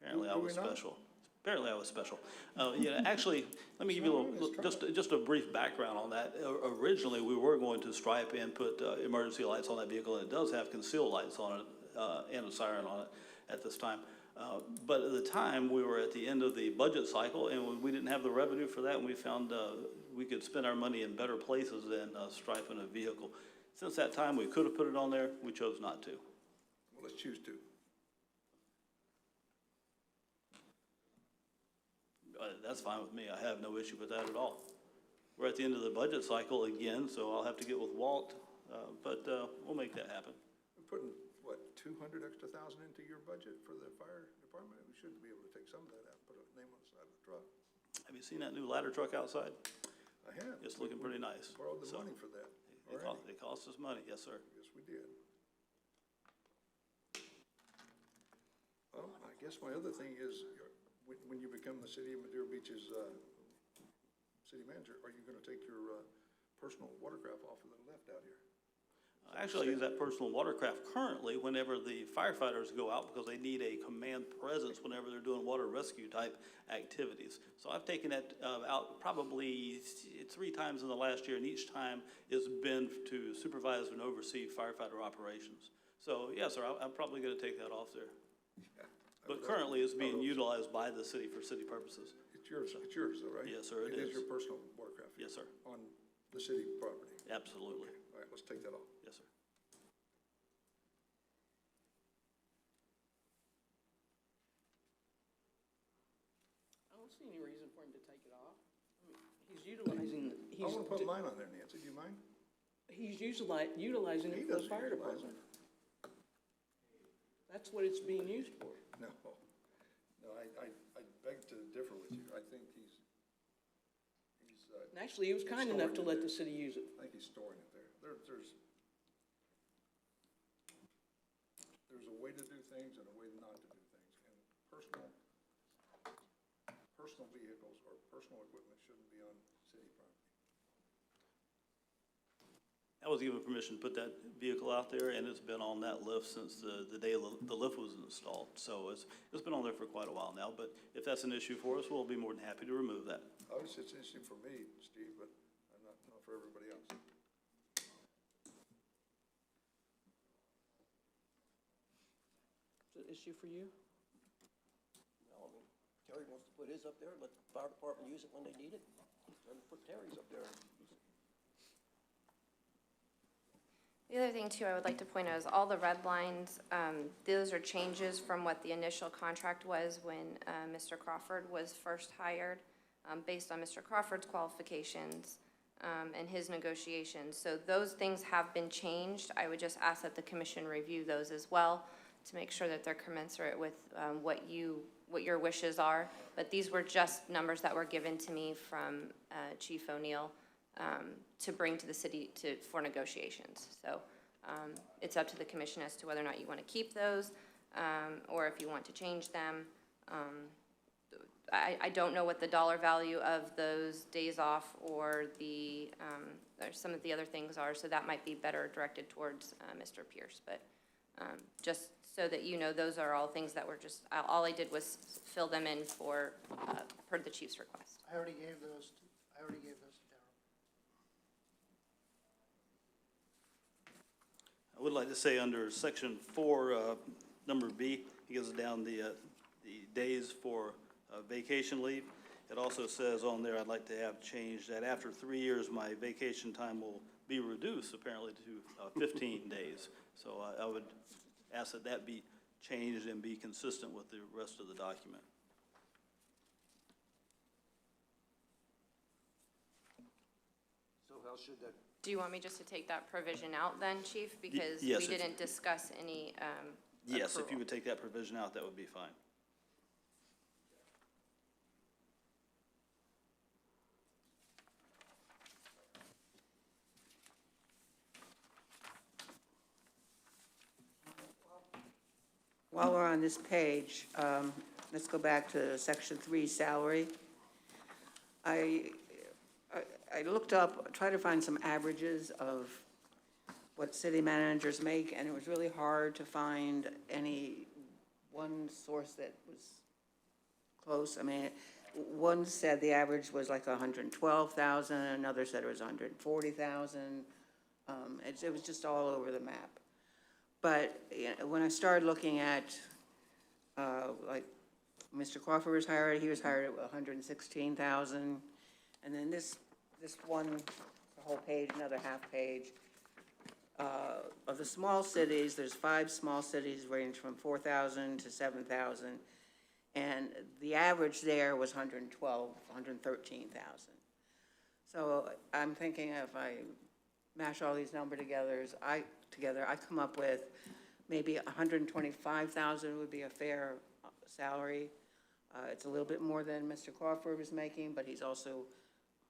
Apparently I Do we was not? special. Apparently I was special. Actually, let me give you a little, just a brief background on that. Originally, we were going to stripe and put emergency lights on that vehicle, and it does have concealed lights on it and a siren on it at this time. But at the time, we were at the end of the budget cycle, and we didn't have the revenue for that, and we found we could spend our money in better places than striping a vehicle. Since that time, we could have put it on there. We chose not to. Well, let's choose to. That's fine with me. I have no issue with that at all. We're at the end of the budget cycle again, so I'll have to get with Walt, but we'll make that happen. We're putting, what, 200 extra thousand into your budget for the fire department? We should be able to take some of that out and put a name on the side of the truck. Have you seen that new ladder truck outside? I have. It's looking pretty nice. Borrowed the So, money for that It already. cost us money, yes, sir. Yes, we did. Well, I guess my other thing is, when you become the city of Madeira Beach's city manager, are you going to take your personal watercraft off of the left out here? Actually, I use that personal watercraft currently whenever the firefighters go out because they need a command presence whenever they're doing water rescue type activities. So I've taken that out probably 3 times in the last year, and each time it's been to supervise and oversee firefighter operations. So, yes, sir, I'm probably going to take that off there. Yeah. But currently it's being utilized by the city for city purposes. It's yours though, right? Yes, sir, it It is. is your personal watercraft? Yes, sir. On the city property? Absolutely. Okay, all right, let's take that off. Yes, sir. I don't see any reason for him to take it off. I mean, he's utilizing, I want to put mine on there, Nancy, do you mind? he's utilizing He it for the doesn't fire utilize department. That's what it's being used for. No, I beg to differ with you. I think he's, And actually, he was kind enough to let the city use it. I think he's storing it there. There's a way to do things and a way not to do things. And personal vehicles or personal equipment shouldn't be on city property. I was given permission to put that vehicle out there, and it's been on that lift since the day the lift was installed. So it's been on there for quite a while now, but if that's an issue for us, we'll be more than happy to remove that. Obviously, it's an issue for me, Steve, but not for everybody else. issue for you? Well, I mean, Terry wants to put his up there, let the fire department use it when they need it. Let them put Terry's up there. The other thing too, I would like to point out is all the red lines, those are changes from what the initial contract was when Mr. Crawford was first hired, based on Mr. Crawford's qualifications and his negotiations. So those things have been changed. I would just ask that the commission review those as well to make sure that they're commensurate with what your wishes are. But these were just numbers that were given to me from Chief O'Neill to bring to the city for negotiations. So it's up to the commission as to whether or not you want to keep those or if you want to change them. I don't know what the dollar value of those days off or or some of the other things are, so that might be better directed towards Mr. Pierce. But just so that you know, those are all things that were just, all I did was fill them in for, per the chief's request. I already gave those to Darrell. I would like to say under section 4, number B, it gives down the days for vacation leave. It also says on there, I'd like to have changed that after 3 years, my vacation time will be reduced apparently to 15 days. So I would ask that that be changed and be consistent with the rest of the document. So how should that, Do you want me just to take that provision out then, Chief? Because yes, we if- didn't discuss any Yes, if you approval. would take that provision out, that would be fine. While we're on this page, let's go back to section 3, salary. I looked up, tried to find some averages of what city managers make, and it was really hard to find any one source that was close. I mean, one said the average was like 112,000, another said it was 140,000. It was just all over the map. But you know, when I started looking at, like, Mr. Crawford was hired, he was hired at 116,000. And then this one, the whole page, another half page. Of the small cities, there's 5 small cities range from 4,000 to 7,000. And the average there was 112, 113,000. So I'm thinking if I mash all these numbers together, I come up with maybe 125,000 would be a fair salary. It's a little bit more than Mr. Crawford was making, but he's also,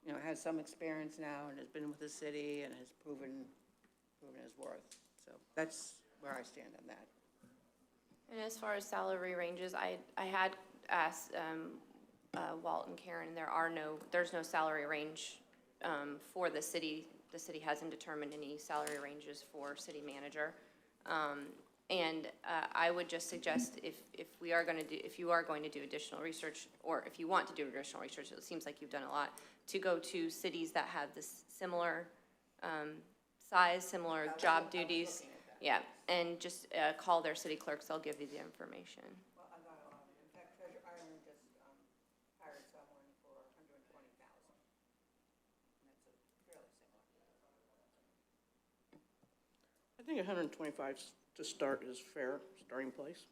you know, has some experience now and has been with the city and has proven his worth. So that's where I stand on that. And as far as salary ranges, I had asked Walt and Karen, there's no salary range for the city. The city hasn't determined any salary ranges for city manager. And I would just suggest if you are going to do additional research, or if you want to do additional research, it seems like you've done a lot, to go to cities that have this similar size, similar job duties. Yeah, and just call their city clerks, they'll give you the information. Well, I got a lot. In fact, Treasure Island just hired someone for 120,000. And that's fairly similar. I think 125 to start is fair, starting place.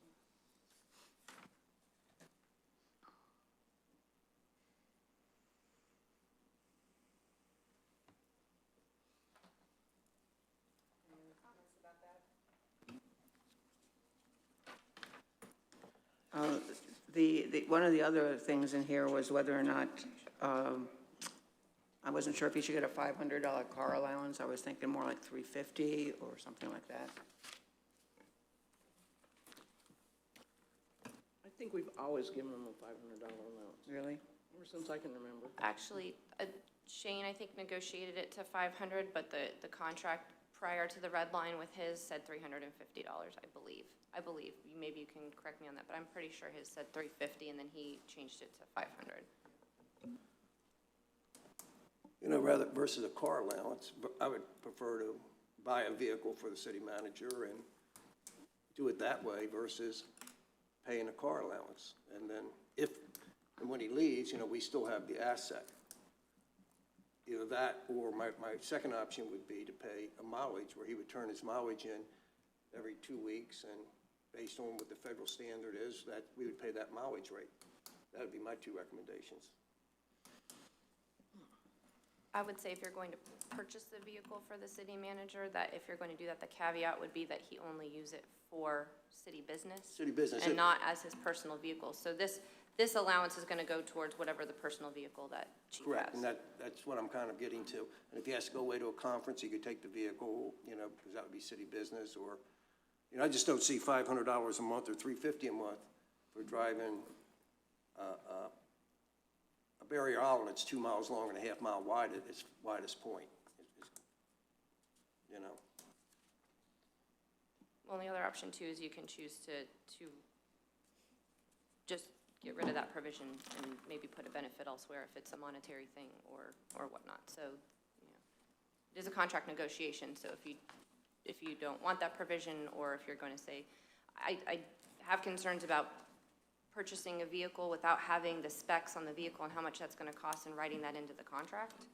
One of the other things in here was whether or not, I wasn't sure if you should get a $500 car allowance. I was thinking more like $350 or something like that. I think we've always given them a $500 allowance, Really? ever since I can remember. Actually, Shane, I think, negotiated it to 500, but the contract prior to the red line with his said $350, I believe. Maybe you can correct me on that, but I'm pretty sure his said $350, and then he changed it to 500. you know, rather versus a car allowance, but I would prefer to buy a vehicle for the city manager and do it that way versus paying a car allowance. And then and when he leaves, we still have the asset. Either that, or my second option would be to pay a mileage, where he would turn his mileage in every 2 weeks, and based on what the federal standard is, that we would pay that mileage rate. That would be my two recommendations. I would say if you're going to purchase the vehicle for the city manager, that if you're going to do that, the caveat would be that he only use it for city business. City business. And not as his personal vehicle. So this allowance is going to go towards whatever the personal vehicle that chief has. Correct, and that's what I'm kind of getting to. And if he has to go away to a conference, he could take the vehicle, because that would be city business, or, I just don't see $500 a month or $350 a month for driving a barrier island that's 2 miles long and a half mile wide at its widest point. Well, the other option too is you can choose to just get rid of that provision and maybe put a benefit elsewhere if it's a monetary thing or whatnot. So, it is a contract negotiation, so if you don't want that provision, or if you're going to say, I have concerns about purchasing a vehicle without having the specs on the vehicle and how much that's going to cost and writing that into the contract.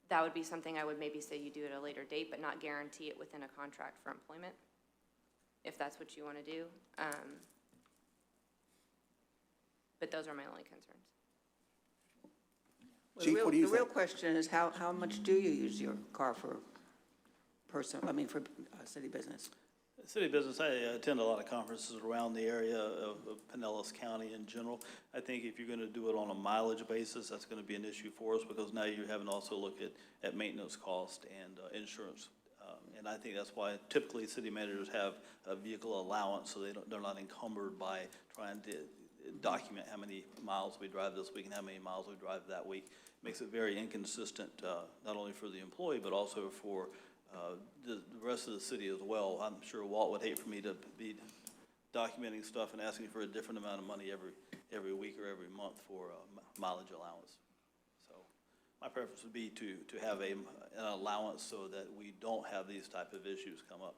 That would be something I would maybe say you do at a later date, but not guarantee it within a contract for employment, if that's what you want to do. But those are my only concerns. Well, Chief, what do you The real think? question is how much do you use your car for for city business? City business, I attend a lot of conferences around the area of Pinellas County in general. I think if you're going to do it on a mileage basis, that's going to be an issue for us, because now you're having to also look at maintenance cost and insurance. And I think that's why typically city managers have a vehicle allowance, so they're not encumbered by trying to document how many miles we drive this week and how many miles we drive that week. Makes it very inconsistent, not only for the employee, but also for the rest of the city as well. I'm sure Walt would hate for me to be documenting stuff and asking for a different amount of money every week or every month for mileage allowance. So my preference would be to have an allowance so that we don't have these type of issues come up.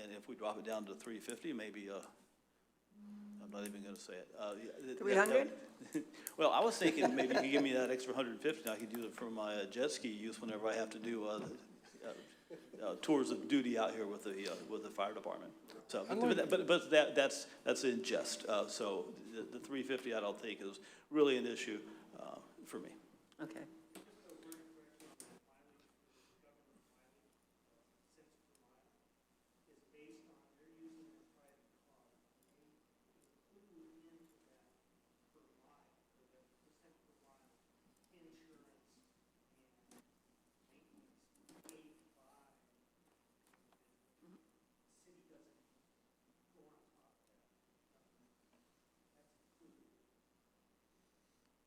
And if we drop it down to $350, maybe, I'm not even going to say it. 300? Well, I was thinking maybe you could give me that extra 150, and I could use it for my jet ski use whenever I have to do tours of duty out here with the fire department. So, but that's in jest. So the 350, I don't think is really an issue for me. Okay.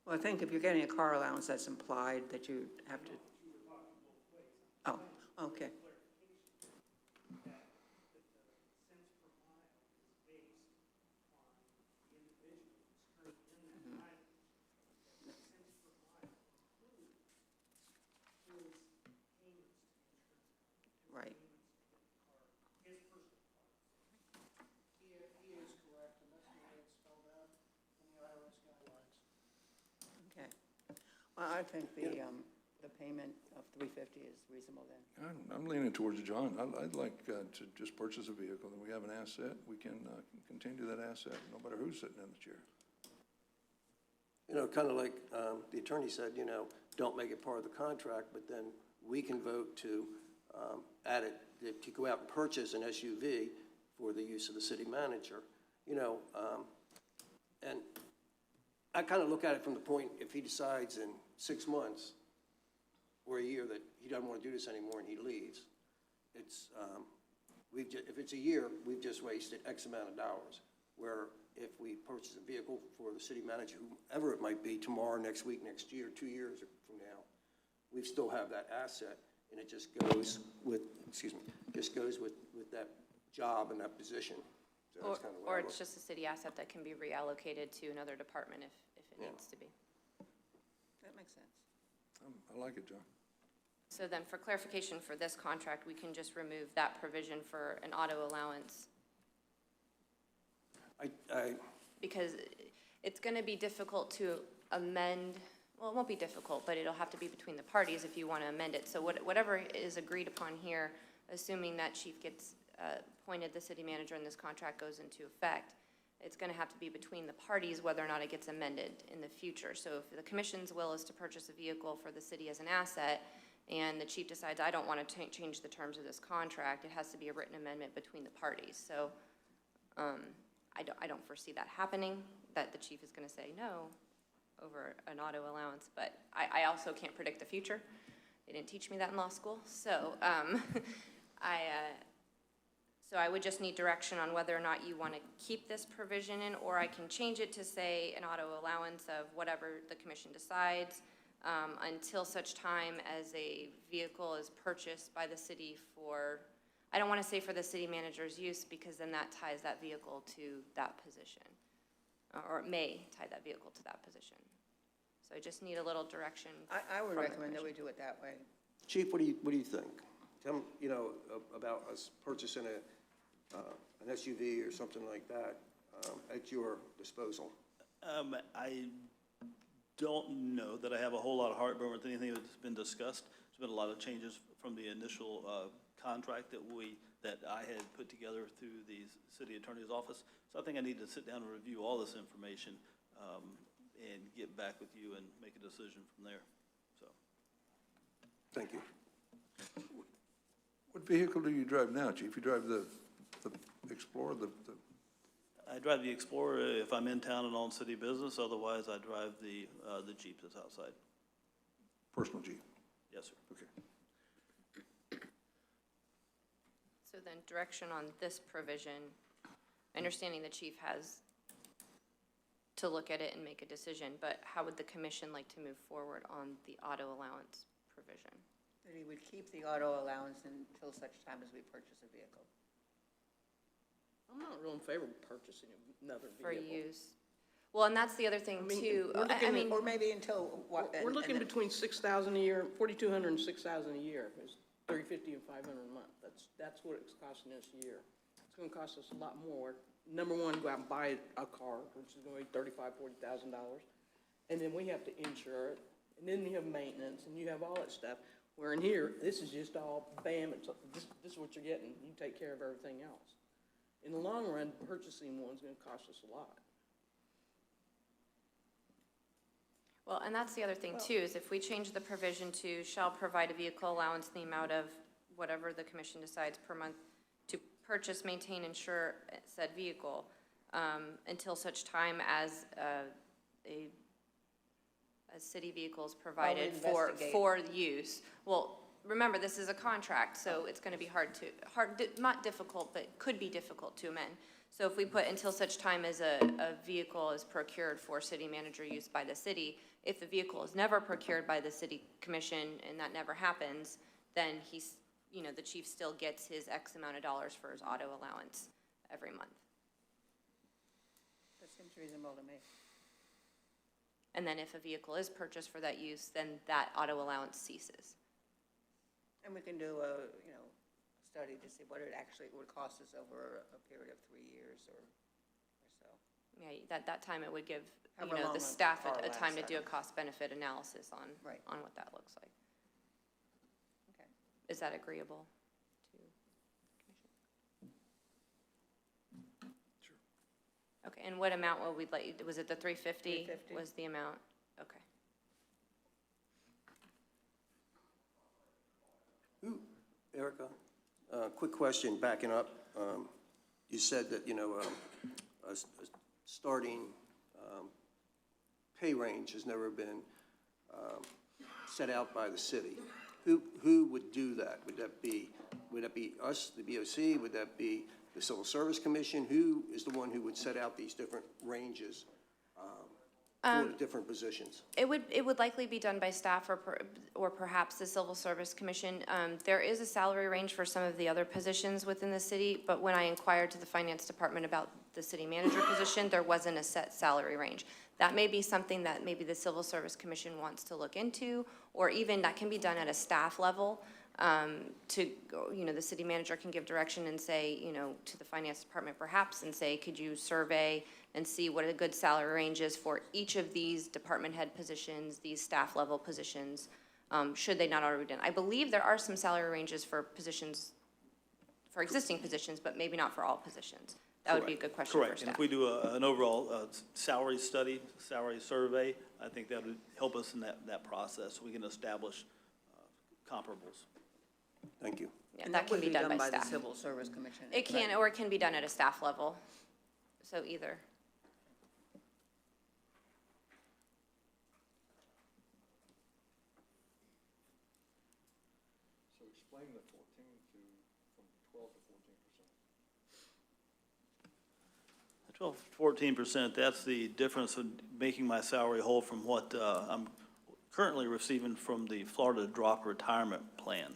Well, I think if you're getting a car allowance, that's implied that you have to. Oh, okay. Right. He is correct, and that's the way it's spelled out in the IRS guidelines. Okay. Well, I think the payment of $350 is reasonable then. I'm leaning towards John. I'd like to just purchase a vehicle, and we have an asset. We can continue that asset, no matter who's sitting in the chair. Kind of like the attorney said, don't make it part of the contract, but then we can vote to add it, to go out and purchase an SUV for the use of the city manager. And I kind of look at it from the point, if he decides in 6 months or a year that he doesn't want to do this anymore and he leaves, it's, if it's a year, we've just wasted X amount of dollars. Where if we purchase a vehicle for the city manager, whoever it might be, tomorrow, next week, next year, 2 years from now, we still have that asset, and it just goes with, with that job and that position. So that's kind of what Or I it's just a city asset that can be reallocated to another department if it needs to be. That makes sense. I like it, John. So then for clarification for this contract, we can just remove that provision for an auto allowance Because it's going to be difficult to amend, well, it won't be difficult, but it'll have to be between the parties if you want to amend it. So whatever is agreed upon here, assuming that chief gets appointed, the city manager, and this contract goes into effect, it's going to have to be between the parties whether or not it gets amended in the future. So if the commission's will is to purchase a vehicle for the city as an asset, and the chief decides, I don't want to change the terms of this contract, it has to be a written amendment between the parties. So I don't foresee that happening, that the chief is going to say no over an auto allowance, but I also can't predict the future. They didn't teach me that in law school. So so I would just need direction on whether or not you want to keep this provision in, or I can change it to say an auto allowance of whatever the commission decides until such time as a vehicle is purchased by the city for, I don't want to say for the city manager's use, because then that ties that vehicle to that position, or it may tie that vehicle to that position. So I just need a little direction. I would from the recommend that we commission. do it that way. Chief, what do you think? Tell them, about us purchasing an SUV or something like that at your disposal. I don't know that I have a whole lot of heartburn with anything that's been discussed. There's been a lot of changes from the initial contract that I had put together through the city attorney's office. So I think I need to sit down and review all this information and get back with you and make a decision from there. So. Thank you. What vehicle do you drive now, Chief? You drive the Explorer, I drive the Explorer if I'm in town and on city business. Otherwise, I drive the Jeep that's outside. personal Jeep? Yes, sir. Okay. So then direction on this provision, understanding the chief has to look at it and make a decision, but how would the commission like to move forward on the auto allowance provision? That he would keep the auto allowance until such time as we purchase a vehicle. I'm not real in favor of purchasing another For vehicle. use. Well, and that's the other thing I mean, too. we're I mean, Or maybe until what? We're looking between 6,000 a year, 4,200 and 6,000 a year. It's $350 and $500 a month. That's what it's costing us a year. It's gonna cost us a lot more. Number one, go out and buy a car, which is gonna be $35,000, $40,000. And then we have to insure it, and then you have maintenance, and you have all that stuff. Where in here, this is just all bam, this is what you're getting. You take care of everything else. In the long run, purchasing one's gonna cost us a lot. well, and that's the other thing too, is if we change the provision to shall provide a vehicle allowance in the amount of whatever the commission decides per month to purchase, maintain, insure said vehicle, until such time as a city vehicle is provided investigate. for use. Well, remember, this is a contract, so it's gonna be not difficult, but could be difficult to amend. So if we put until such time as a vehicle is procured for city manager use by the city, if the vehicle is never procured by the city commission and that never happens, then he's, the chief still gets his X amount of dollars for his auto allowance every month. That seems reasonable to me. And then if a vehicle is purchased for that use, then that auto allowance ceases. And we can do a, study to see what it actually would cost us over a period of 3 years or so. Yeah, that time it would give, However long the a staff car a time to lasts, do a cost-benefit analysis on, Right. on what that looks like. Okay. Is that agreeable to commission? Sure. Okay, and what amount would we like, was it the 350? 350. Was the amount? Okay. Erica, quick question, backing up. You said that, a starting pay range has never been set out by the city. Who would do that? Would that be us, the BOC? Would that be the Civil Service Commission? Who is the one who would set out these different ranges for the different positions? It would likely be done by staff or perhaps the Civil Service Commission. There is a salary range for some of the other positions within the city, but when I inquired to the Finance Department about the city manager position, there wasn't a set salary range. That may be something that maybe the Civil Service Commission wants to look into, or even that can be done at a staff level. The city manager can give direction and say, to the finance department perhaps, and say, could you survey and see what a good salary range is for each of these department head positions, these staff level positions, should they not already be done? I believe there are some salary ranges for positions, for existing positions, but maybe not for all positions. That would be a good question for Correct. And staff. if we do an overall salary study, salary survey, I think that would help us in that process. We can establish comparables. Thank you. Yeah, And that can would be done by the staff. Civil Service Commission. It can, or it can be done at a staff level, so either. So explain the 14 to, from 12 to 14%. 12, 14%, that's the difference in making my salary whole from what I'm currently receiving from the Florida Drop Retirement Plan.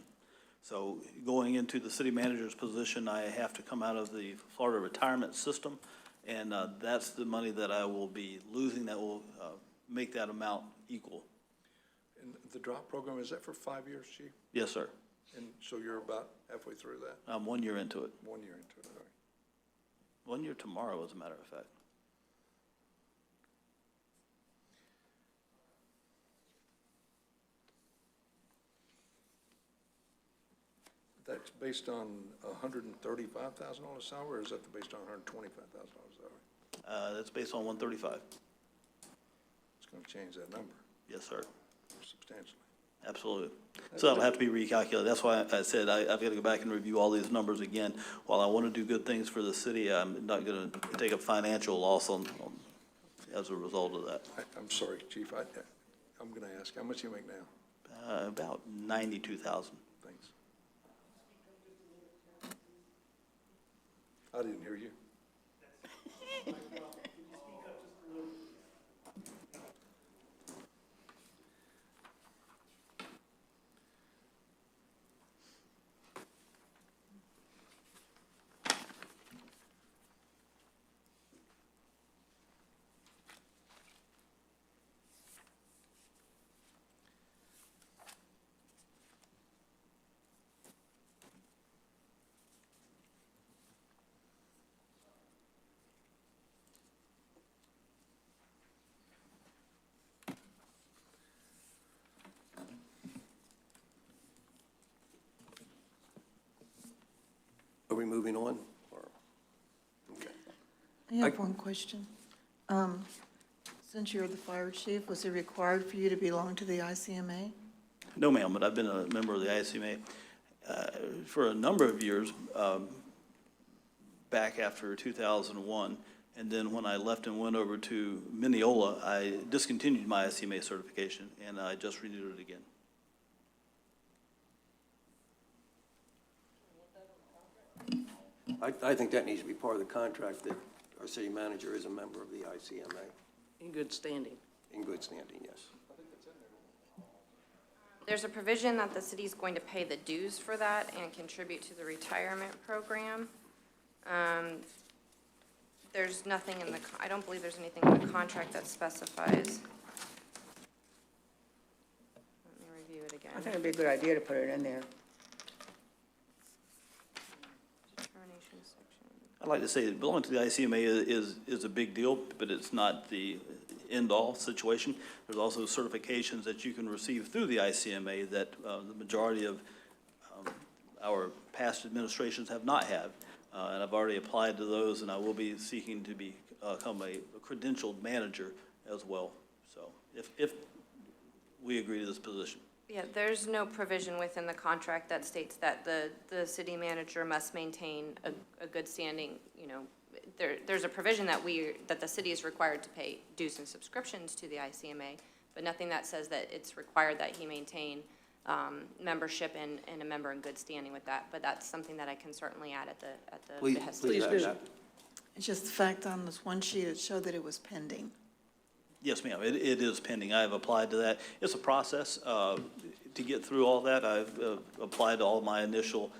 So going into the city manager's position, I have to come out of the Florida retirement system, and that's the money that I will be losing that will make that amount equal. And the drop program, is that for 5 years, Chief? Yes, sir. And so you're about halfway through that? I'm 1 year into it. 1 year into it, all right. 1 year tomorrow, as a matter of fact. That's based on $135,000 salary, or is that based on $125,000 salary? That's based on 135. It's going to change that number Yes, sir. substantially. Absolutely. So that'll have to be recalculated. That's why I said I've got to go back and review all these numbers again. While I want to do good things for the city, I'm not going to take a financial loss as a result of that. I'm sorry, Chief, I'm going to ask, how much do you make now? About 92,000. Thanks. I didn't hear you. Are we moving on? Or- Okay. I have one question. Since you're the fire chief, was it required for you to belong to the ICMA? No, ma'am, but I've been a member of the ICMA for a number of years, back after 2001. And then when I left and went over to Mineola, I discontinued my ICMA certification, and I just renewed it again. I think that needs to be part of the contract, that our city manager is a member of the ICMA, In good standing. in good standing, yes. There's a provision that the city's going to pay the dues for that and contribute to the retirement program. There's nothing in the, I don't believe there's anything in the contract that specifies. Let me review it again. I think it'd be a good idea to put it in there. Determination section. I'd like to say that belonging to the ICMA is a big deal, but it's not the end-all situation. There's also certifications that you can receive through the ICMA that the majority of our past administrations have not had. And I've already applied to those, and I will be seeking to become a credentialed manager as well. So if we agree to this position. Yeah, there's no provision within the contract that states that the city manager must maintain a good standing, there's a provision that the city is required to pay dues and subscriptions to the ICMA, but nothing that says that it's required that he maintain membership and a member in good standing with that. But that's something that I can certainly add at the Please, behest. please Please add do. that. It's just the fact on this one sheet, it showed that it was pending. Yes, ma'am, it is pending. I have applied to that. It's a process to get through all that. I've applied to all my initial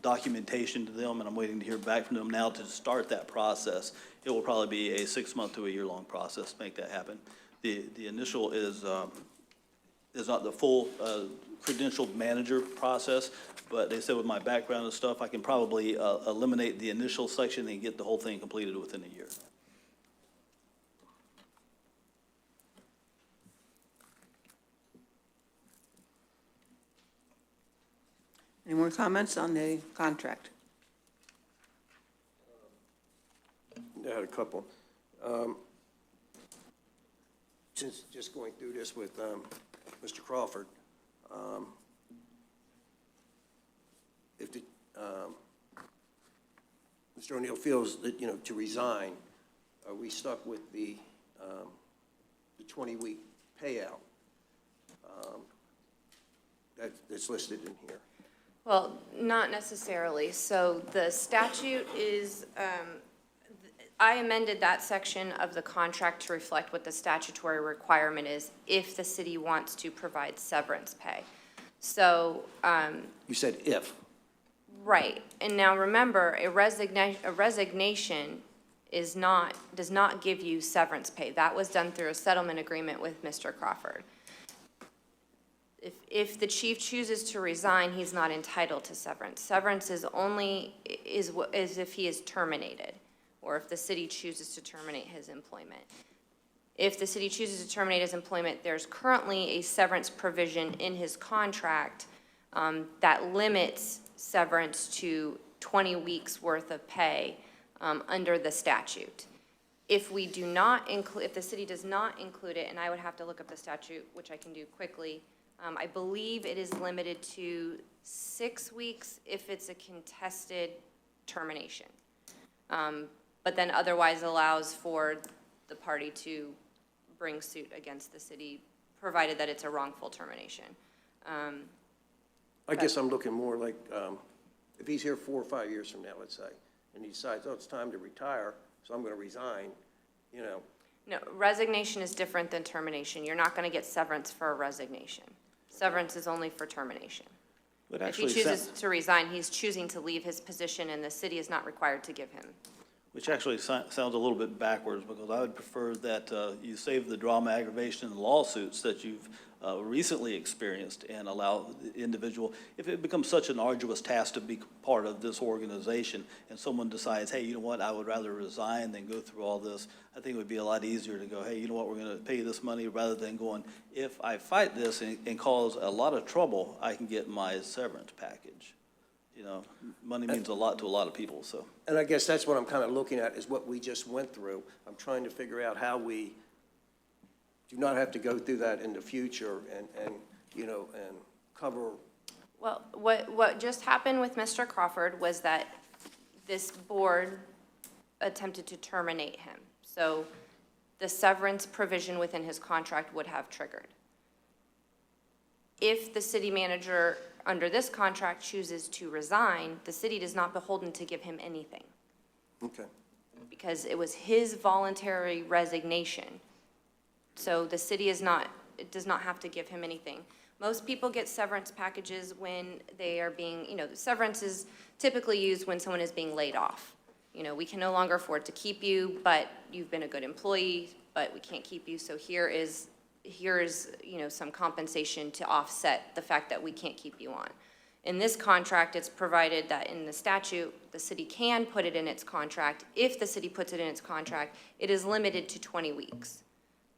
documentation to them, and I'm waiting to hear back from them now to start that process. It will probably be a 6-month to a year-long process to make that happen. The initial is is not the full credentialed manager process, but they said with my background and stuff, I can probably eliminate the initial section and get the whole thing completed within a year. Any more comments on the contract? I had a couple. Since just going through this with Mr. Crawford, if the, Mr. O'Neill feels that, to resign, are we stuck with the 20-week payout that's listed in here? Well, not necessarily. So the statute is, I amended that section of the contract to reflect what the statutory requirement is if the city wants to provide severance pay. So, You said if. right. And now remember, a resignation does not give you severance pay. That was done through a settlement agreement with Mr. Crawford. If the chief chooses to resign, he's not entitled to severance. Severance is only, is if he is terminated, or if the city chooses to terminate his employment. If the city chooses to terminate his employment, there's currently a severance provision in his contract that limits severance to 20 weeks worth of pay under the statute. If we do not include, if the city does not include it, and I would have to look up the statute, which I can do quickly, I believe it is limited to 6 weeks if it's a contested termination. But then otherwise allows for the party to bring suit against the city, provided that it's a wrongful termination. I guess I'm looking more like, if he's here 4 or 5 years from now, let's say, and he decides, oh, it's time to retire, so I'm going to resign, No, resignation is different than termination. You're not going to get severance for a resignation. Severance is only for termination. But If he actually, chooses to resign, he's choosing to leave his position, and the city is not required to give him. which actually sounds a little bit backwards, because I would prefer that you save the drama, aggravation, and lawsuits that you've recently experienced and allow the individual, if it becomes such an arduous task to be part of this organization, and someone decides, hey, you know what, I would rather resign than go through all this, I think it would be a lot easier to go, hey, you know what, we're going to pay you this money, rather than going, if I fight this and cause a lot of trouble, I can get my severance package. You know, money means a lot to a lot of people, so. And I guess that's what I'm kind of looking at, is what we just went through. I'm trying to figure out how we do not have to go through that in the future and cover. Well, what just happened with Mr. Crawford was that this board attempted to terminate him. So the severance provision within his contract would have triggered. If the city manager under this contract chooses to resign, the city is not beholden to give him anything, Okay. because it was his voluntary resignation. So the city does not have to give him anything. Most people get severance packages when they are being, severance is typically used when someone is being laid off. We can no longer afford to keep you, but you've been a good employee, but we can't keep you, so here is some compensation to offset the fact that we can't keep you on. In this contract, it's provided that in the statute, the city can put it in its contract. If the city puts it in its contract, it is limited to 20 weeks.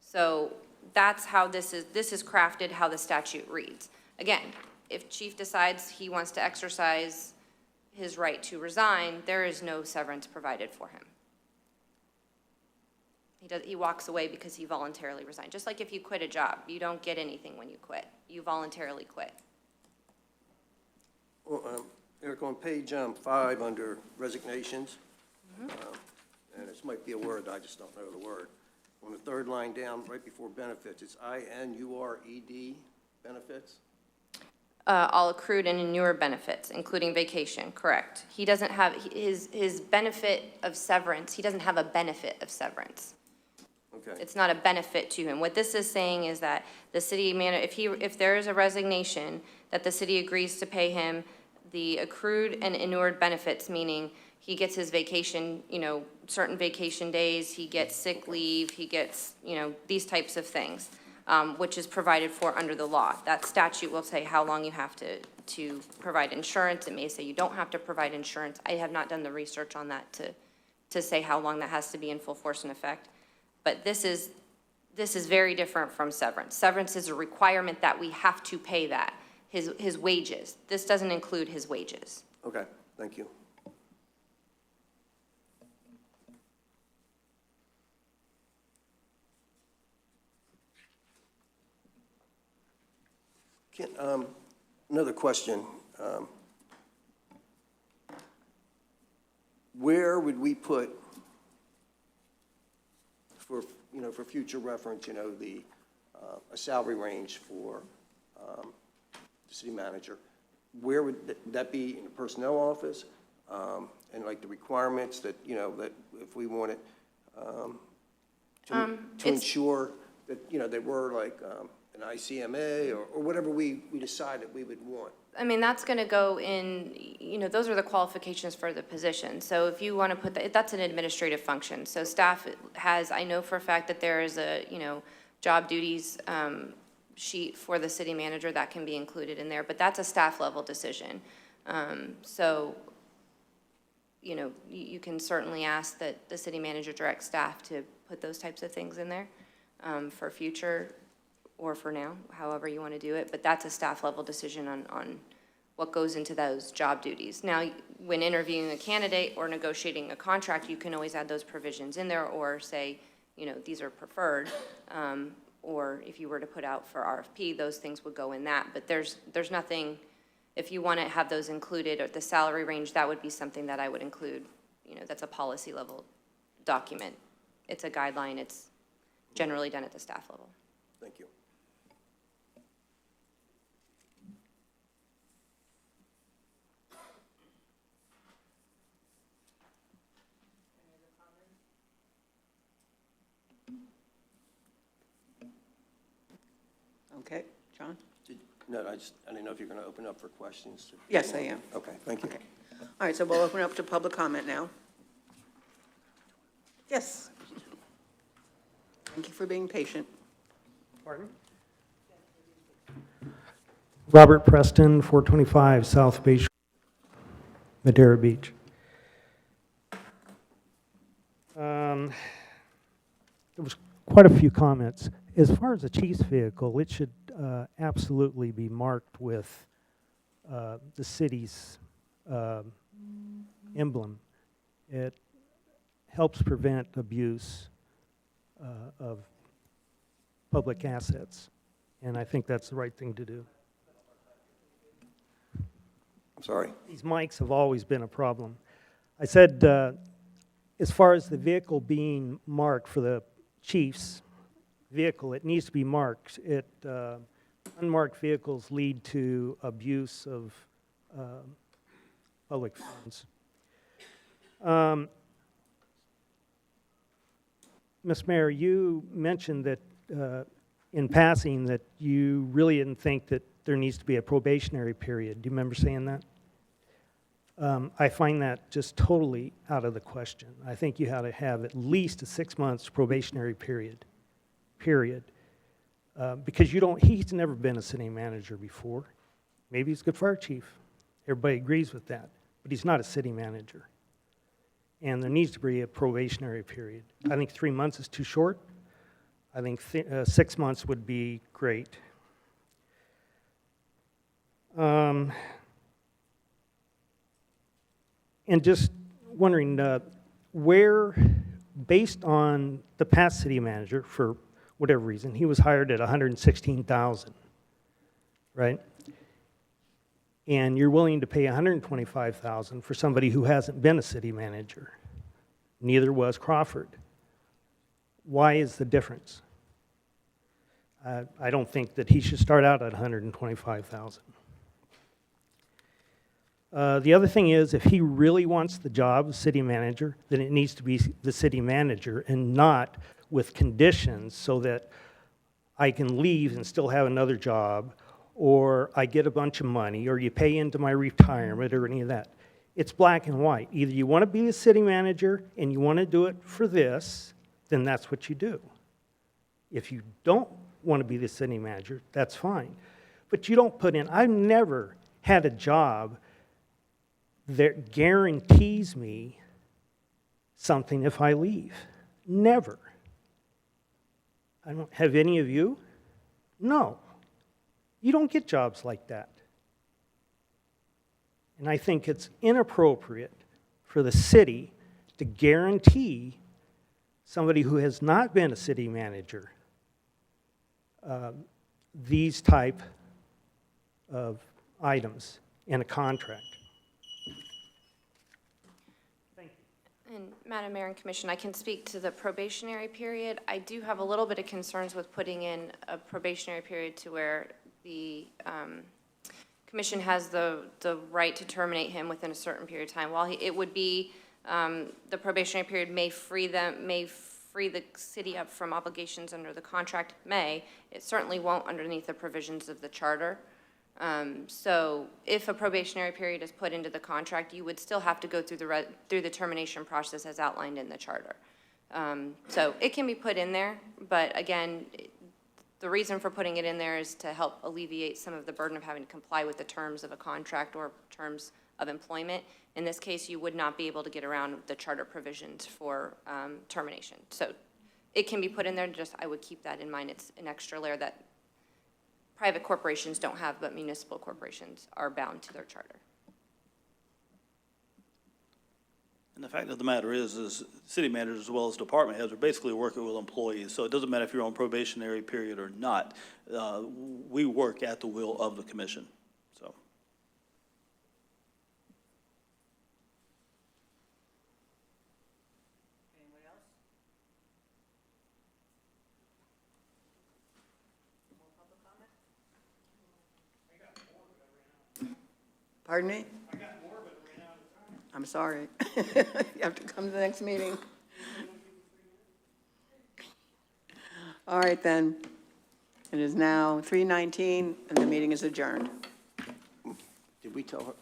So that's how this is crafted, how the statute reads. Again, if chief decides he wants to exercise his right to resign, there is no severance provided for him. He walks away because he voluntarily resigned. Just like if you quit a job, you don't get anything when you quit. You voluntarily quit. Well, Eric, on page 5 under resignations, and this might be a word, I just don't know the word. On the third line down, right before benefits, it's INURED benefits? All accrued and inured benefits, including vacation, correct. He doesn't have, his benefit of severance, he doesn't have a benefit of severance. Okay. It's not a benefit to him. What this is saying is that the city if there is a resignation, that the city agrees to pay him the accrued and inured benefits, meaning he gets his vacation, certain vacation days, he gets sick leave, he gets, these types of things. which is provided for under the law. That statute will say how long you have to provide insurance. It may say you don't have to provide insurance. I have not done the research on that to say how long that has to be in full force and effect. But this is very different from severance. Severance is a requirement that we have to pay that, his wages. This doesn't include his wages. Okay, thank you. Another question. Where would we put, for future reference, a salary range for the city manager? Where would that be, in the personnel office? And like the requirements that, that if we wanted to ensure that, they were like an ICMA or whatever we decided we would want. I mean, that's going to go in, those are the qualifications for the position. So if you want to put that, that's an administrative function. So staff has, I know for a fact that there is a, job duties sheet for the city manager that can be included in there, but that's a staff level decision. So, you can certainly ask that the city manager direct staff to put those types of things in there for future or for now, however you want to do it. But that's a staff level decision on what goes into those job duties. Now, when interviewing a candidate or negotiating a contract, you can always add those provisions in there or say, these are preferred. Or if you were to put out for RFP, those things would go in that. But there's nothing, if you want to have those included, or the salary range, that would be something that I would include. That's a policy level document. It's a guideline. It's generally done at the staff level. Thank you. Okay, John? No, I didn't know if you're going to open up for questions. Yes, I am. Okay, thank you. Okay. All right, so we'll open up to public comment now. Yes. Thank you for being patient. Pardon? Robert Preston, 425 South Bay Shore, Madeira Beach. There was quite a few comments. As far as the chief's vehicle, it should absolutely be marked with the city's emblem. It helps prevent abuse of public assets, and I think that's the right thing to do. I'm sorry. These mics have always been a problem. I said, as far as the vehicle being marked for the chief's vehicle, it needs to be marked. Unmarked vehicles lead to abuse of public funds. Ms. Mayor, you mentioned that in passing that you really didn't think that there needs to be a probationary period. Do you remember saying that? I find that just totally out of the question. I think you have to have at least a 6 months probationary period. Because he's never been a city manager before. Maybe he's a good fire chief. Everybody agrees with that. But he's not a city manager. And there needs to be a probationary period. I think 3 months is too short. I think 6 months would be great. And just wondering where, based on the past city manager, for whatever reason, he was hired at $116,000, right? And you're willing to pay $125,000 for somebody who hasn't been a city manager. Neither was Crawford. Why is the difference? I don't think that he should start out at $125,000. The other thing is, if he really wants the job of city manager, then it needs to be the city manager and not with conditions so that I can leave and still have another job, or I get a bunch of money, or you pay into my retirement, or any of that. It's black and white. Either you want to be a city manager and you want to do it for this, then that's what you do. If you don't want to be the city manager, that's fine. But you don't put in, I've never had a job that guarantees me something if I leave. Never. I don't, have any of you? No. You don't get jobs like that. And I think it's inappropriate for the city to guarantee somebody who has not been a city manager these type of items in a contract. And Madam Mayor and Commission, I can speak to the probationary period. I do have a little bit of concerns with putting in a probationary period to where the commission has the right to terminate him within a certain period of time. While it would be, the probationary period may free the city up from obligations under the contract, it certainly won't underneath the provisions of the charter. So if a probationary period is put into the contract, you would still have to go through the termination process as outlined in the charter. So it can be put in there, but again, the reason for putting it in there is to help alleviate some of the burden of having to comply with the terms of a contract or terms of employment. In this case, you would not be able to get around the charter provisions for termination. So it can be put in there, just I would keep that in mind. It's an extra layer that private corporations don't have, but municipal corporations are bound to their charter. And the fact of the matter is city managers as well as department heads are basically working with employees. So it doesn't matter if you're on probationary period or not. We work at the will of the commission, so. Pardon me? I'm sorry. You have to come to the next meeting. All right, then. It is now 3:19, and the meeting is adjourned. Did we tell her?